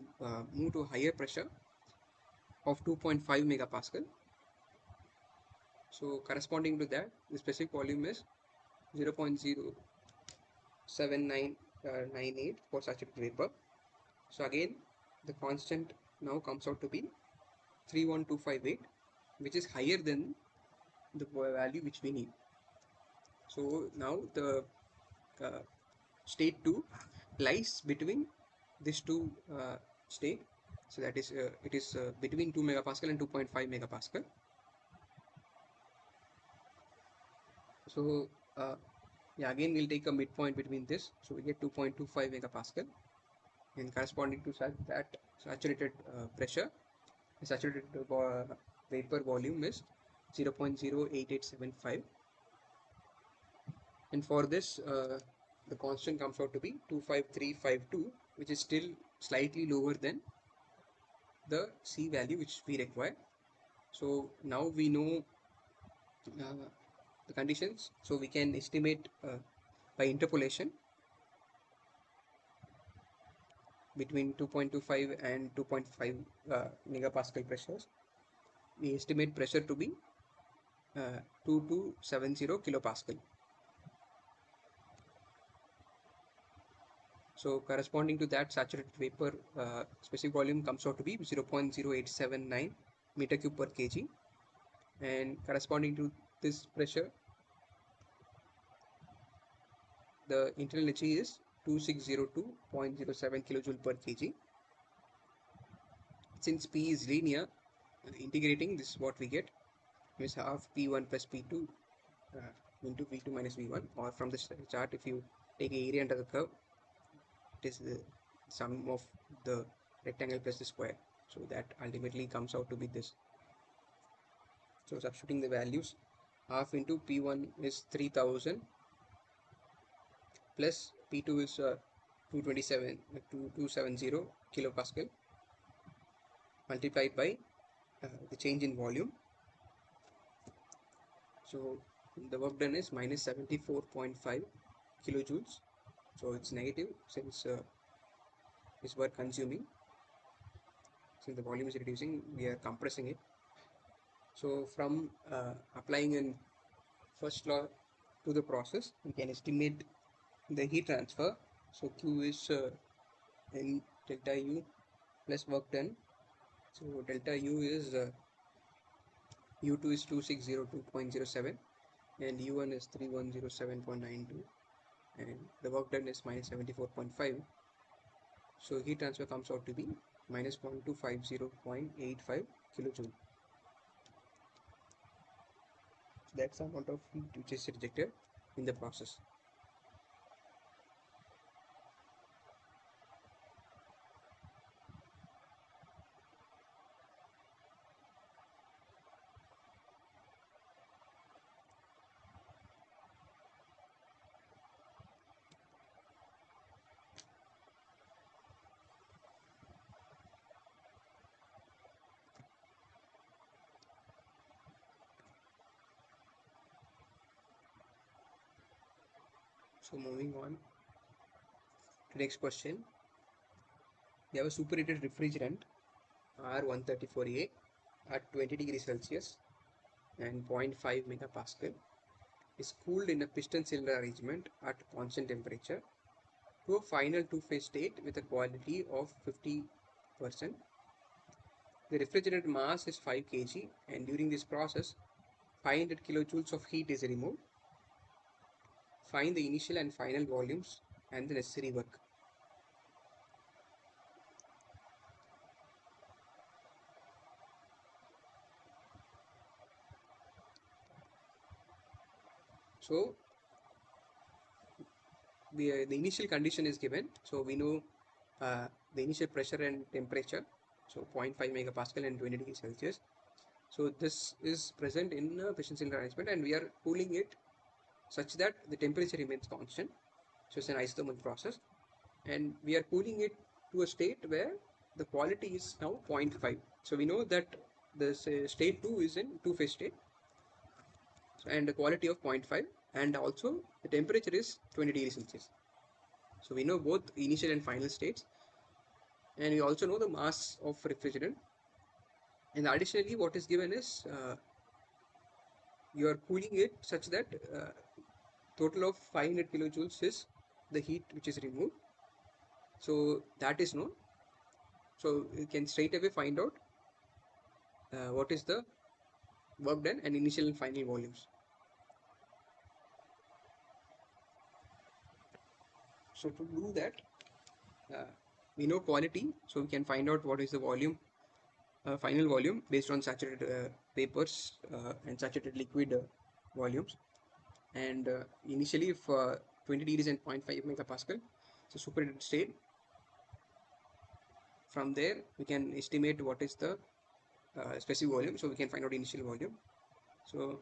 move to higher pressure of 2.5 megapascal. So corresponding to that, the specific volume is 0.07998 for saturated vapor. So again, the constant now comes out to be 31258, which is higher than the value which we need. So now the state 2 lies between these two state. So that is it is between 2 megapascal and 2.5 megapascal. So Yeah, again we'll take a midpoint between this, so we get 2.25 megapascal, and corresponding to that saturated pressure, the saturated vapor volume is 0.08875, and for this the constant comes out to be 25352, which is still slightly lower than the C value which we require. So now we know uh, the conditions, so we can estimate by interpolation between 2.25 and 2.5 megapascal pressures. We estimate pressure to be 2270 kilopascal. So corresponding to that, saturated vapor specific volume comes out to be 0.0879 meter cube per kg, and corresponding to this pressure, the internal energy is 2602.07 kilojoule per kg. Since P is linear, integrating this, what we get is half P1 plus P2 into V2 minus V1, or from this chart, if you take area under the curve, it is the sum of the rectangle plus the square. So that ultimately comes out to be this. So substituting the values, half into P1 is 3000 plus P2 is 2270 kilopascal multiplied by the change in volume. So the work done is minus 74.5 kilojoules. So it's negative since is work consuming. Since the volume is reducing, we are compressing it. So from applying in first law to the process, we can estimate the heat transfer. So Q is N delta U plus work done. So delta U is U2 is 2602.07 and U1 is 3107.92, and the work done is minus 74.5. So heat transfer comes out to be minus 1250.85 kilojoule. That's the amount of heat which is rejected in the process. So moving on to next question. We have a superheated refrigerant R134A at 20 degrees Celsius and 0.5 megapascal is cooled in a piston cylinder arrangement at constant temperature to a final two-phase state with a quality of 50%. The refrigerant mass is 5 kg, and during this process 500 kilojoules of heat is removed. Find the initial and final volumes and the necessary work. So the initial condition is given. So we know the initial pressure and temperature. So 0.5 megapascal and 20 degrees Celsius. So this is present in a piston cylinder arrangement, and we are cooling it such that the temperature remains constant. So it's an isothermal process, and we are cooling it to a state where the quality is now 0.5. So we know that this state 2 is in two-phase state, and the quality of 0.5, and also the temperature is 20 degrees Celsius. So we know both initial and final states, and we also know the mass of refrigerant. And additionally, what is given is you are cooling it such that total of 500 kilojoules is the heat which is removed. So that is known. So you can straight away find out what is the work done and initial and final volumes. So to do that, we know quality, so we can find out what is the volume, final volume based on saturated vapors and saturated liquid volumes. And initially, if 20 degrees and 0.5 megapascal, it's a superheated state. From there, we can estimate what is the specific volume, so we can find out initial volume. So,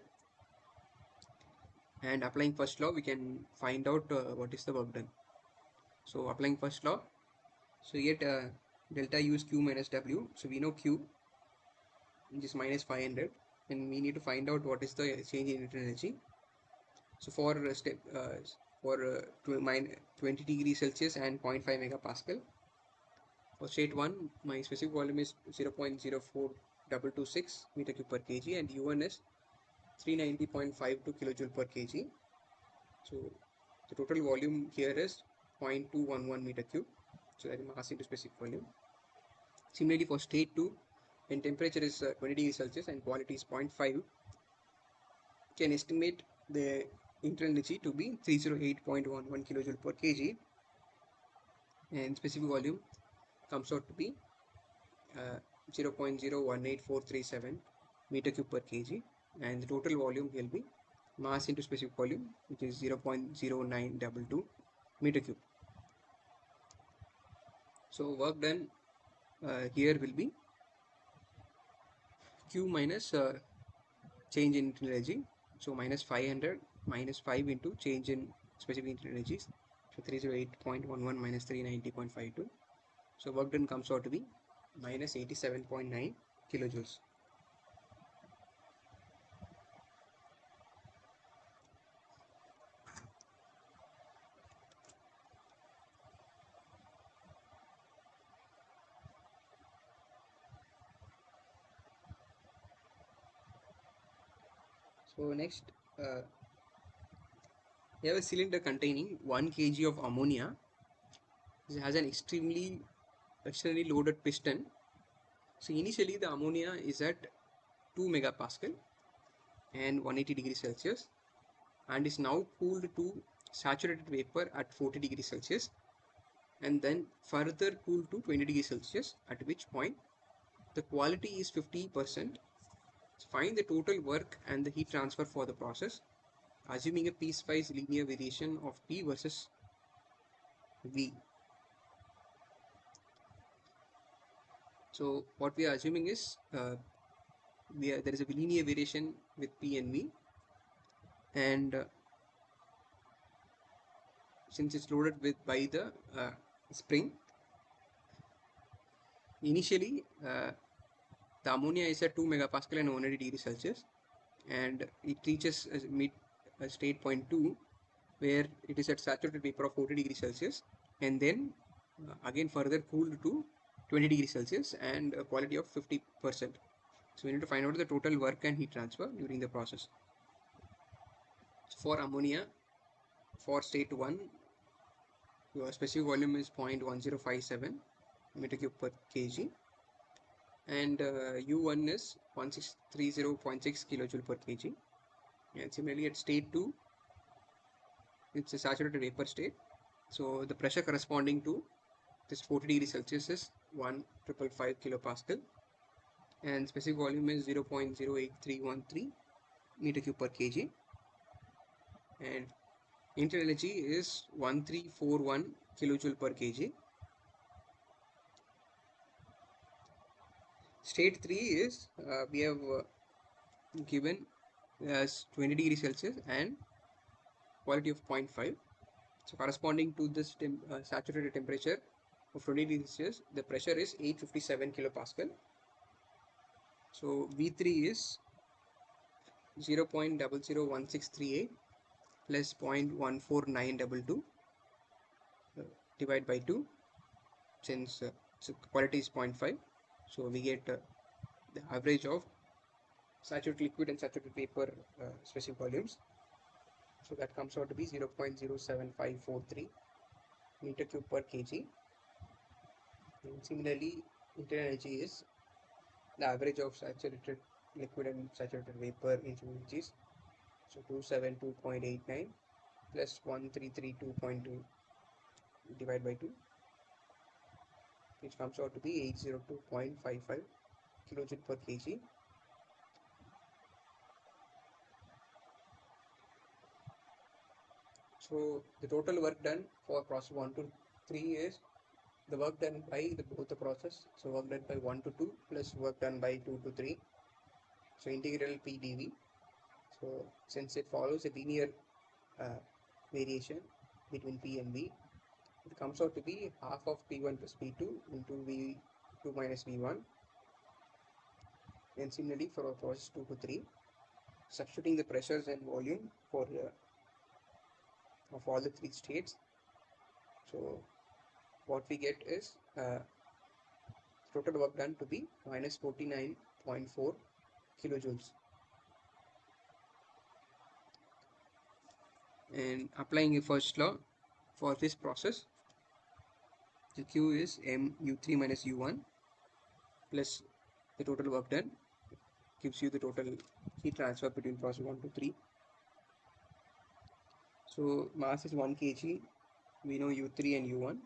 and applying first law, we can find out what is the work done. So applying first law, so yet delta U is Q minus W. So we know Q, which is minus 500, and we need to find out what is the change in internal energy. So for step for 20 degrees Celsius and 0.5 megapascal. For state 1, my specific volume is 0.04226 meter cube per kg, and U1 is 390.52 kilojoule per kg. So the total volume here is 0.211 meter cube. So that is mass into specific volume. Similarly, for state 2, when temperature is 20 degrees Celsius and quality is 0.5, can estimate the internal energy to be 308.11 kilojoule per kg, and specific volume comes out to be 0.018437 meter cube per kg, and the total volume will be mass into specific volume, which is 0.0922 meter cube. So work done here will be Q minus change in internal energy. So minus 500 minus 5 into change in specific internal energies. So 308.11 minus 390.52. So work done comes out to be minus 87.9 kilojoules. So next, we have a cylinder containing 1 kg of ammonia. It has an extremely loaded piston. So initially the ammonia is at 2 megapascal and 180 degrees Celsius, and is now cooled to saturated vapor at 40 degrees Celsius, and then further cooled to 20 degrees Celsius, at which point the quality is 50%. Find the total work and the heat transfer for the process, assuming a piecewise linear variation of P versus V. So what we are assuming is there is a linear variation with P and V, and since it's loaded by the spring, initially the ammonia is at 2 megapascal and 180 degrees Celsius, and it reaches mid state point 2, where it is at saturated vapor of 40 degrees Celsius, and then again further cooled to 20 degrees Celsius and a quality of 50%. So we need to find out the total work and heat transfer during the process. So for ammonia, for state 1, your specific volume is 0.1057 meter cube per kg, and U1 is 1630.6 kilojoule per kg. And similarly at state 2, it's a saturated vapor state. So the pressure corresponding to this 40 degrees Celsius is 1,555 kilopascal, and specific volume is 0.08313 meter cube per kg, and internal energy is 1341 kilojoule per kg. State 3 is we have given as 20 degrees Celsius and quality of 0.5. So corresponding to this saturated temperature of 20 degrees Celsius, the pressure is 857 kilopascal. So V3 is 0.001638 plus 0.14922 divided by 2, since so quality is 0.5. So we get the average of saturated liquid and saturated vapor specific volumes. So that comes out to be 0.07543 meter cube per kg. And similarly, internal energy is the average of saturated liquid and saturated vapor energies. So 272.89 plus 1332.2 divided by 2, which comes out to be 802.55 kilojoule per kg. So the total work done for process 1 to 3 is the work done by both the process. So work done by 1 to 2 plus work done by 2 to 3. So integral P dV. So since it follows a linear uh, variation between P and V, it comes out to be half of P1 plus P2 into V2 minus V1. And similarly for our process 2 to 3, substituting the pressures and volume for of all the three states. So what we get is total work done to be minus 49.4 kilojoules. And applying a first law for this process, the Q is m u3 minus u1 plus the total work done gives you the total heat transfer between process 1 to 3. So mass is 1 kg, we know u3 and u1,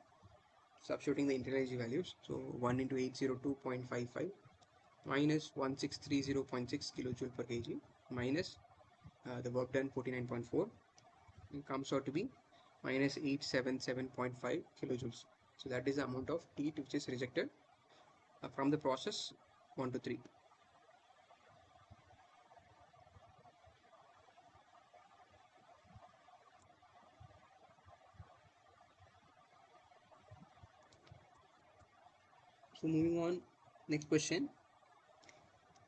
substituting the internal energy values. So 1 into 802.55 minus 1630.6 kilojoule per kg minus the work done 49.4, it comes out to be minus 877.5 kilojoules. So that is the amount of heat which is rejected from the process 1 to 3. So moving on, next question.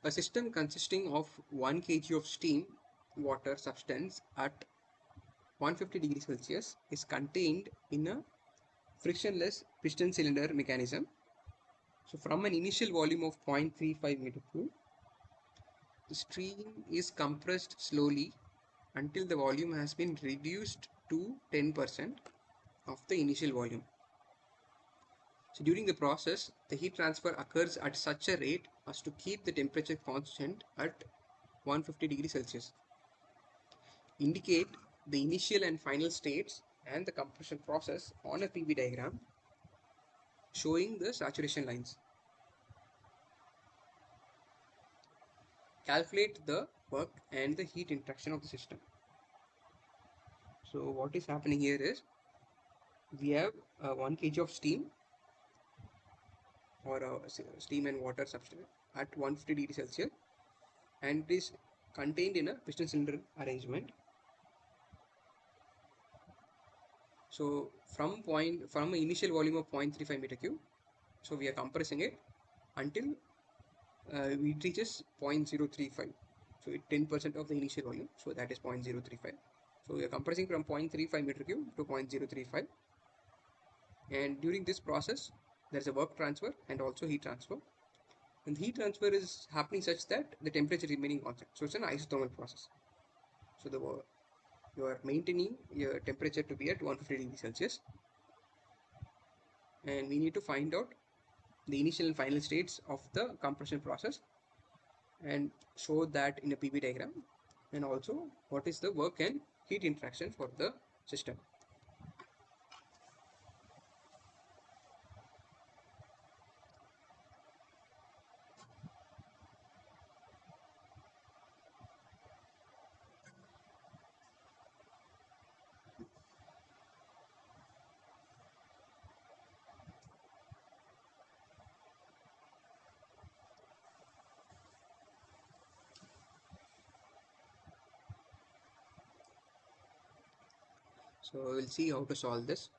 A system consisting of 1 kg of steam water substance at 150 degrees Celsius is contained in a frictionless piston cylinder mechanism. So from an initial volume of 0.35 meter cube, the stream is compressed slowly until the volume has been reduced to 10% of the initial volume. So during the process, the heat transfer occurs at such a rate as to keep the temperature constant at 150 degrees Celsius. Indicate the initial and final states and the compression process on a PV diagram showing the saturation lines. Calculate the work and the heat interaction of the system. So what is happening here is we have 1 kg of steam or steam and water substance at 150 degrees Celsius, and it is contained in a piston cylinder arrangement. So from an initial volume of 0.35 meter cube, so we are compressing it until it reaches 0.035. So 10% of the initial volume, so that is 0.035. So we are compressing from 0.35 meter cube to 0.035, and during this process there is a work transfer and also heat transfer, and the heat transfer is happening such that the temperature remaining constant. So it's an isothermal process. So you are maintaining your temperature to be at 150 degrees Celsius, and we need to find out the initial and final states of the compression process and show that in a PV diagram, and also what is the work and heat interaction for the system. So we'll see how to solve this.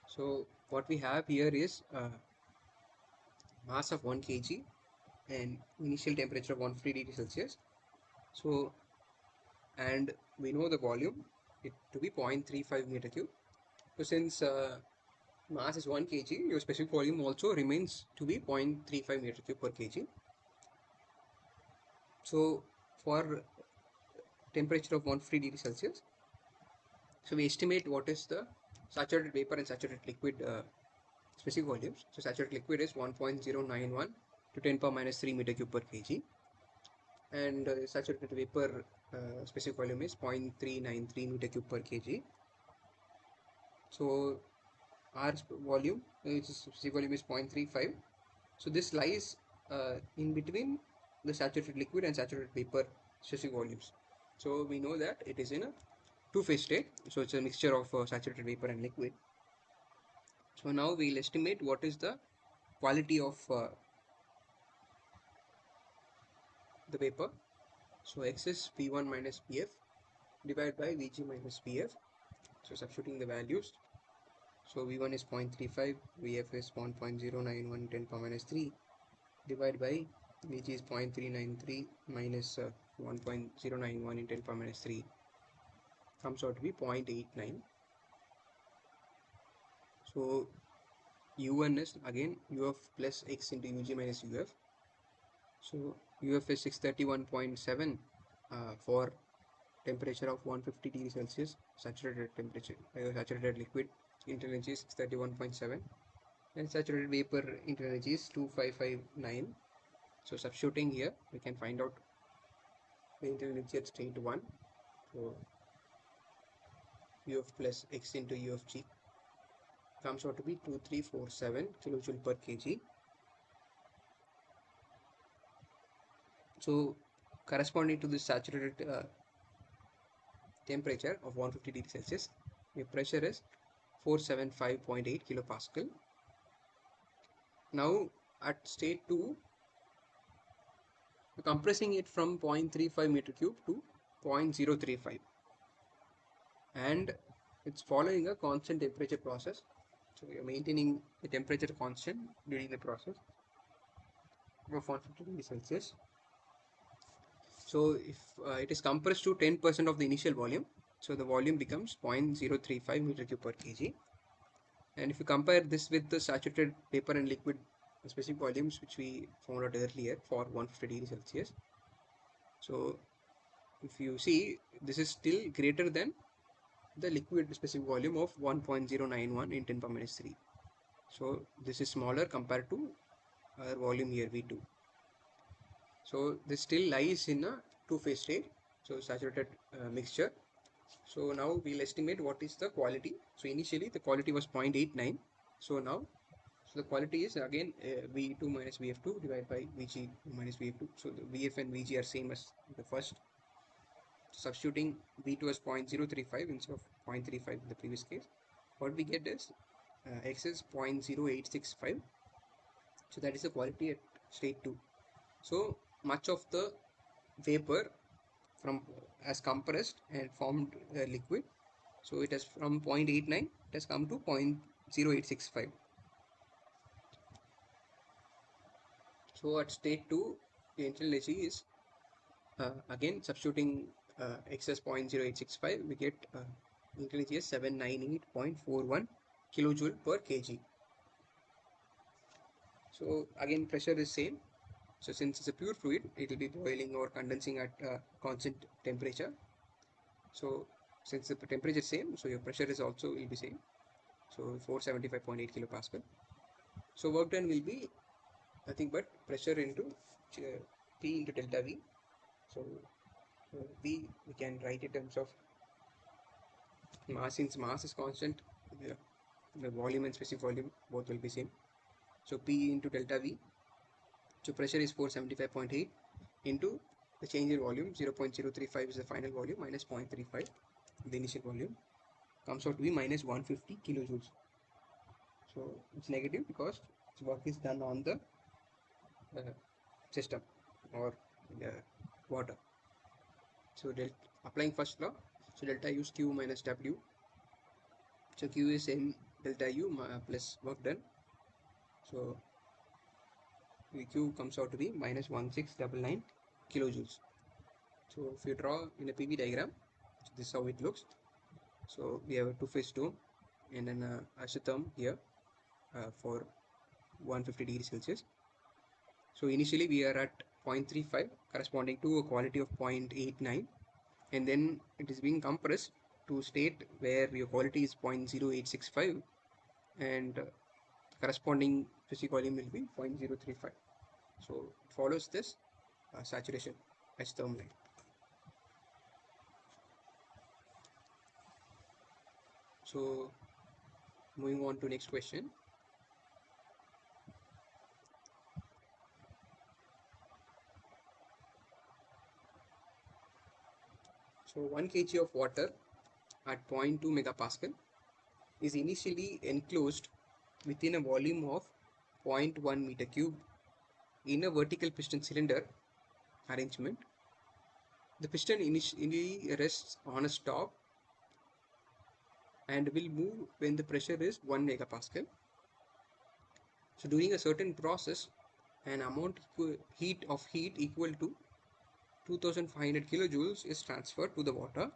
So what we have here is mass of 1 kg and initial temperature of 150 degrees Celsius. So, and we know the volume it to be 0.35 meter cube. So since mass is 1 kg, your specific volume also remains to be 0.35 meter cube per kg. So for temperature of 150 degrees Celsius, so we estimate what is the saturated vapor and saturated liquid specific volumes. So saturated liquid is 1.091 to 10 power minus 3 meter cube per kg, and saturated vapor specific volume is 0.393 meter cube per kg. So our volume, which is specific volume, is 0.35. So this lies in between the saturated liquid and saturated vapor specific volumes. So we know that it is in a two-phase state. So it's a mixture of saturated vapor and liquid. So now we'll estimate what is the quality of the vapor. So X is P1 minus Pf divided by Vg minus Pf. So substituting the values. So V1 is 0.35, Vf is 1.091 10 power minus 3 divided by Vg is 0.393 minus 1.091 in 10 power minus 3 comes out to be 0.89. So U1 is again UF plus X into Ug minus UF. So UF is 631.7 for temperature of 150 degrees Celsius, saturated temperature, saturated liquid internal energy is 631.7, and saturated vapor internal energy is 2559. So substituting here, we can find out the internal energy at state 1. So UF plus X into UFG comes out to be 2347 kilojoule per kg. So corresponding to the saturated temperature of 150 degrees Celsius, the pressure is 475.8 kilopascal. Now at state 2, compressing it from 0.35 meter cube to 0.035, and it's following a constant temperature process. So you're maintaining the temperature constant during the process of 150 degrees Celsius. So if it is compressed to 10% of the initial volume, so the volume becomes 0.035 meter cube per kg. And if you compare this with the saturated vapor and liquid specific volumes which we found out earlier for 150 degrees Celsius, so if you see, this is still greater than the liquid specific volume of 1.091 in 10 power minus 3. So this is smaller compared to our volume here V2. So this still lies in a two-phase state, so saturated mixture. So now we'll estimate what is the quality. So initially the quality was 0.89. So now, so the quality is again V2 minus Vf2 divided by Vg minus Vf2. So the Vf and Vg are same as the first. Substituting V2 as 0.035 instead of 0.35 in the previous case, what we get is X is 0.0865. So that is the quality at state 2. So much of the vapor from as compressed and formed liquid. So it has from 0.89, it has come to 0.0865. So at state 2, the internal energy is again substituting X as 0.0865, we get internal energy as 798.41 kilojoule per kg. So again pressure is same. So since it's a pure fluid, it will be boiling or condensing at constant temperature. So since the temperature is same, so your pressure is also will be same. So 475.8 kilopascal. So work done will be nothing but pressure into P into delta V. So V we can write in terms of mass. Since mass is constant, the volume and specific volume both will be same. So P into delta V. So pressure is 475.8 into the change in volume 0.035 is the final volume minus 0.35 the initial volume, comes out to be minus 150 kilojoules. So it's negative because work is done on the system or water. So applying first law, so delta U is Q minus W. So Q is M delta U plus work done. So Q comes out to be minus 1699 kilojoules. So if you draw in a PV diagram, so this is how it looks. So we have a two-phase dome and then isotherm here for 150 degrees Celsius. So initially we are at 0.35 corresponding to a quality of 0.89, and then it is being compressed to state where your quality is 0.0865, and corresponding physical volume will be 0.035. So it follows this saturation as term line. So moving on to next question. So 1 kg of water at 0.2 megapascal is initially enclosed within a volume of 0.1 meter cube in a vertical piston cylinder arrangement. The piston initially rests on a stop and will move when the pressure is 1 megapascal. So during a certain process, an amount heat equal to 2500 kilojoules is transferred to the water.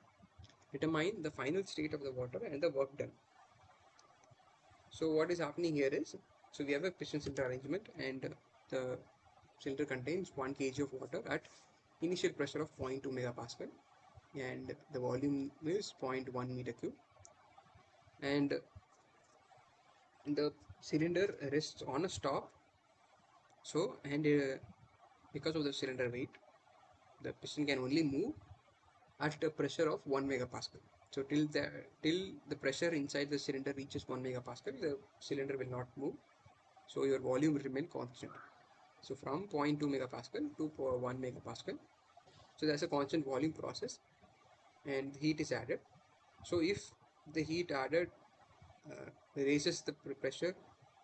Determine the final state of the water and the work done. So what is happening here is, so we have a piston cylinder arrangement, and the cylinder contains 1 kg of water at initial pressure of 0.2 megapascal, and the volume is 0.1 meter cube, and the cylinder rests on a stop. So, and because of the cylinder weight, the piston can only move at a pressure of 1 megapascal. So till the pressure inside the cylinder reaches 1 megapascal, the cylinder will not move. So your volume will remain constant. So from 0.2 megapascal to 1 megapascal. So that's a constant volume process, and heat is added. So if the heat added raises the pressure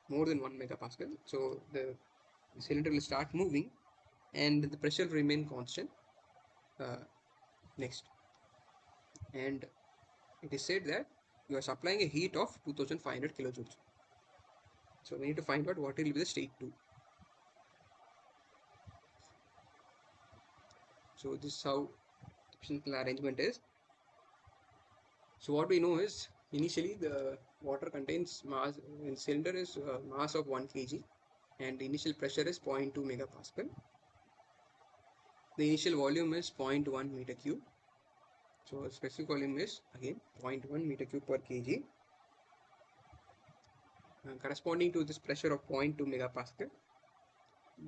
more than 1 megapascal, so the cylinder will start moving and the pressure will remain constant. Next, and it is said that you are supplying a heat of 2500 kilojoules. So we need to find out what will be the state 2. So this is how the simple arrangement is. So what we know is, initially the water contains mass, in cylinder is mass of 1 kg, and the initial pressure is 0.2 megapascal. The initial volume is 0.1 meter cube. So specific volume is again 0.1 meter cube per kg. Corresponding to this pressure of 0.2 megapascal,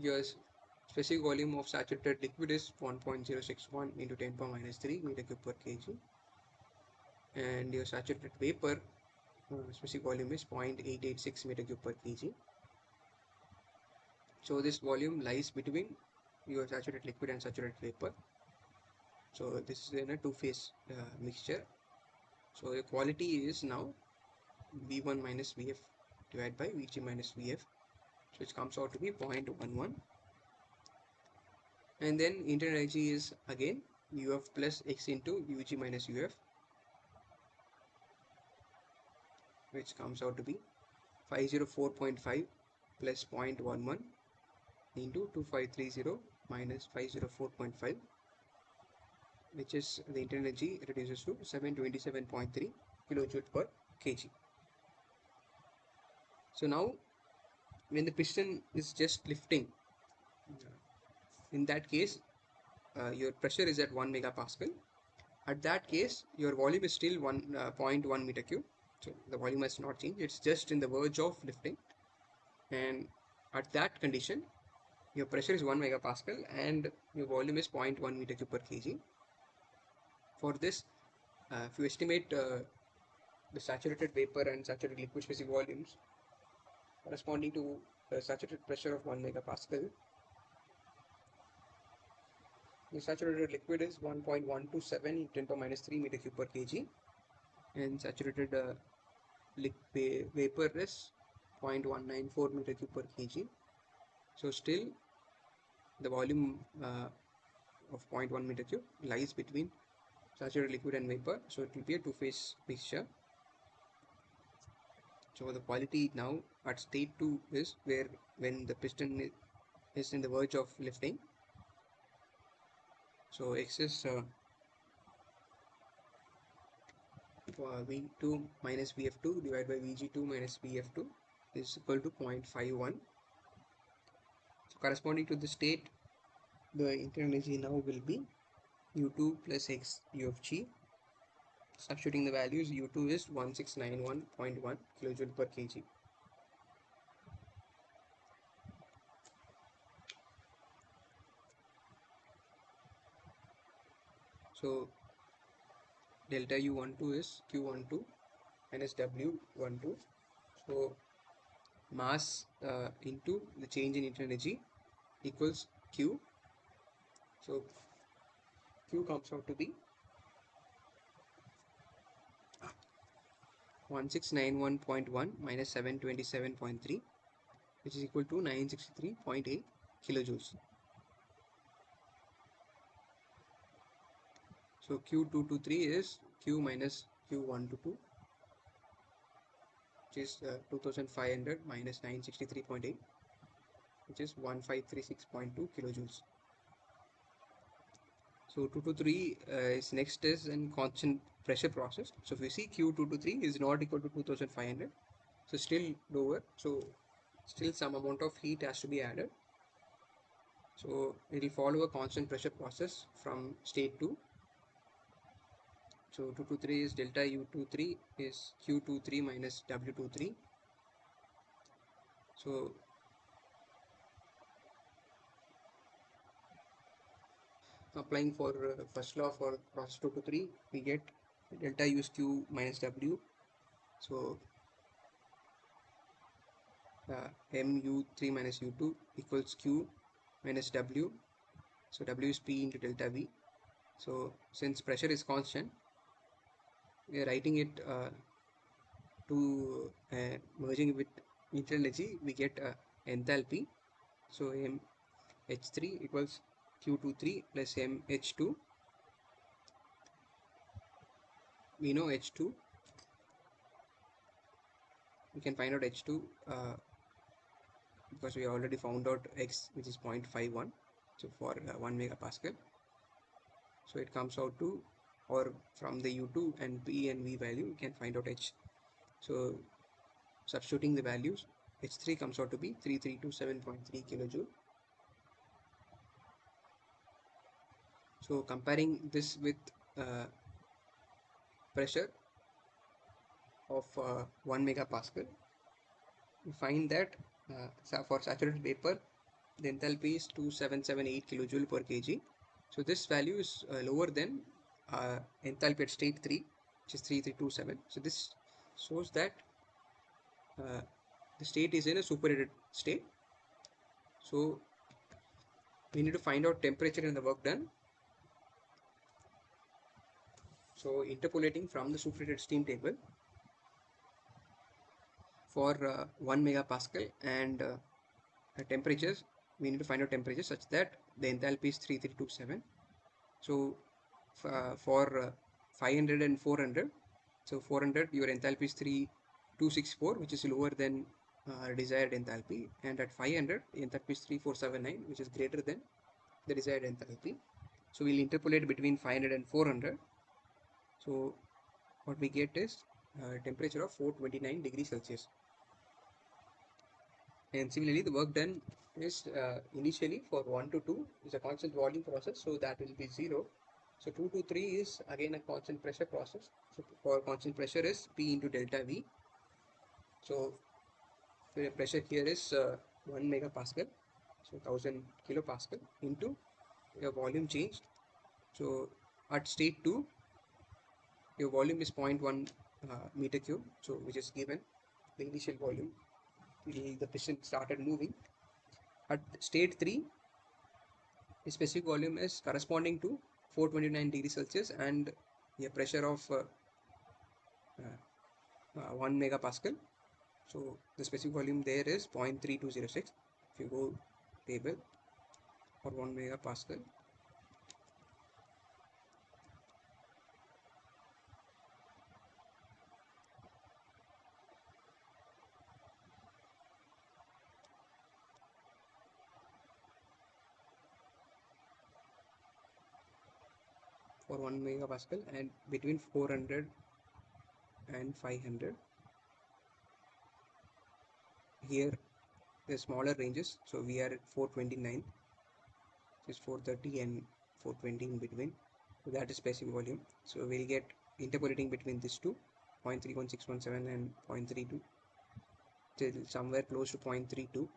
your specific volume of saturated liquid is 1.061 into 10 power minus 3 meter cube per kg, and your saturated vapor specific volume is 0.886 meter cube per kg. So this volume lies between your saturated liquid and saturated vapor. So this is in a two-phase mixture. So the quality is now V1 minus Vf divided by Vg minus Vf, which comes out to be 0.11. And then internal energy is again Uf plus X into Ug minus Uf, which comes out to be 504.5 plus 0.11 into 2530 minus 504.5, which is the internal energy reduces to 727.3 kilojoule per kg. So now when the piston is just lifting, in that case your pressure is at 1 megapascal. At that case your volume is still 0.1 meter cube. So the volume has not changed, it's just in the verge of lifting, and at that condition your pressure is 1 megapascal and your volume is 0.1 meter cube per kg. For this, if you estimate the saturated vapor and saturated liquid specific volumes corresponding to the saturated pressure of 1 megapascal, the saturated liquid is 1.127 in 10 power minus 3 meter cube per kg, and saturated vapor is 0.194 meter cube per kg. So still the volume of 0.1 meter cube lies between saturated liquid and vapor, so it will be a two-phase mixture. So the quality now at state 2 is where when the piston is in the verge of lifting. So X is V2 minus Vf2 divided by Vg2 minus Vf2 is equal to 0.51. So corresponding to the state, the internal energy now will be U2 plus X U of G. Substituting the values, U2 is 1691.1 kilojoule per kg. So delta U12 is Q12 minus W12. So mass into the change in internal energy equals Q. So Q comes out to be 1691.1 minus 727.3, which is equal to 963.8 kilojoules. So Q223 is Q minus Q122, which is 2500 minus 963.8, which is 1536.2 kilojoules. So 223 is next is in constant pressure process. So if we see Q223 is not equal to 2500, so still lower. So still some amount of heat has to be added. So it will follow a constant pressure process from state 2. So 223 is delta U23 is Q23 minus W23. So applying for first law for process 223, we get delta U is Q minus W. So mu3 minus u2 equals q minus w. So w is p into delta v. So since pressure is constant, we are writing it to merging with internal energy, we get enthalpy. So mh3 equals q23 plus mh2. We know h2. We can find out h2 because we already found out x, which is 0.51. So for 1 megapascal. So it comes out to, or from the u2 and p and v value, we can find out h. So substituting the values, h3 comes out to be 3327.3 kilojoule. So comparing this with pressure of 1 megapascal, we find that for saturated vapor, the enthalpy is 2778 kilojoule per kg. So this value is lower than enthalpy at state 3, which is 3327. So this shows that the state is in a superheated state. So we need to find out temperature and the work done. So interpolating from the superheated steam table for 1 megapascal and temperatures, we need to find out temperatures such that the enthalpy is 3327. So for 500 and 400, so 400 your enthalpy is 3264, which is lower than desired enthalpy, and at 500 the enthalpy is 3479, which is greater than the desired enthalpy. So we'll interpolate between 500 and 400. So what we get is temperature of 429 degrees Celsius. And similarly, the work done is initially for 1 to 2 is a constant volume process, so that will be 0. So 2 to 3 is again a constant pressure process. So for constant pressure is P into delta V. So the pressure here is 1 megapascal, so 1000 kilopascal into your volume change. So at state 2, your volume is 0.1 meter cube, so which is given the initial volume till the piston started moving. At state 3, the specific volume is corresponding to 429 degrees Celsius and a pressure of 1 megapascal. So the specific volume there is 0.3206. If you go table for 1 megapascal, for 1 megapascal and between 400 and 500, here the smaller ranges, so we are at 429, which is 430 and 420 in between, so that is specific volume. So we'll get interpolating between these two, 0.31617 and 0.32 till somewhere close to 0.32.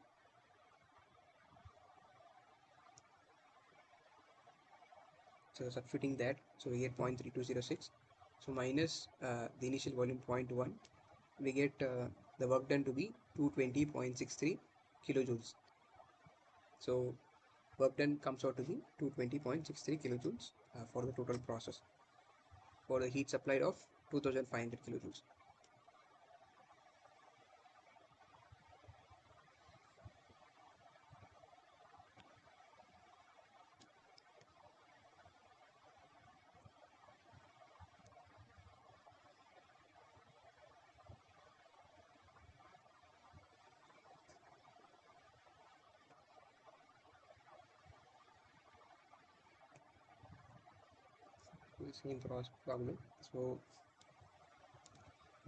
So substituting that, so we get 0.3206. So minus the initial volume 0.1, we get the work done to be 220.63 kilojoules. So work done comes out to be 220.63 kilojoules for the total process for the heat supplied of 2500 kilojoules. Same problem. So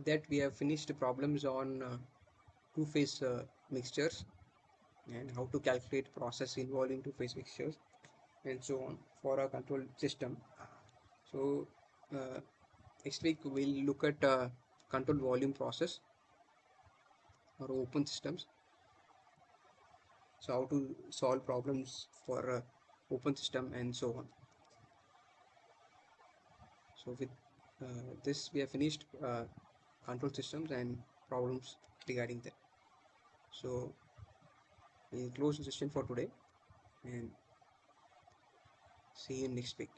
that we have finished problems on two-phase mixtures and how to calculate process involving two-phase mixtures and so on for a control system. So uh, next week we'll look at control volume process or open systems. So how to solve problems for open system and so on. So with this we have finished control systems and problems regarding that. So we'll close the session for today and see you next week.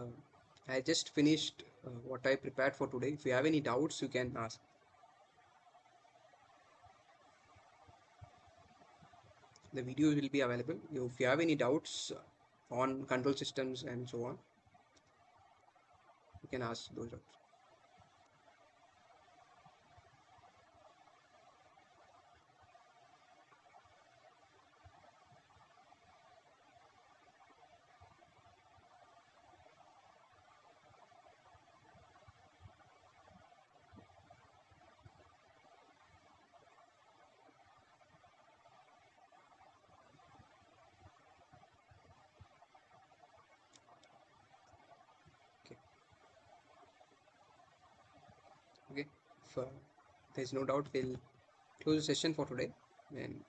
Uh, I just finished what I prepared for today. If you have any doubts, you can ask. The video will be available. If you have any doubts on control systems and so on, you can ask those doubts. Okay. Okay. If there's no doubt, we'll close the session for today and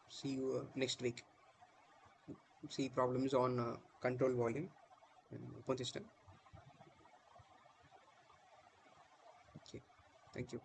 see you next week. See problems on control volume and open system. Okay. Thank you.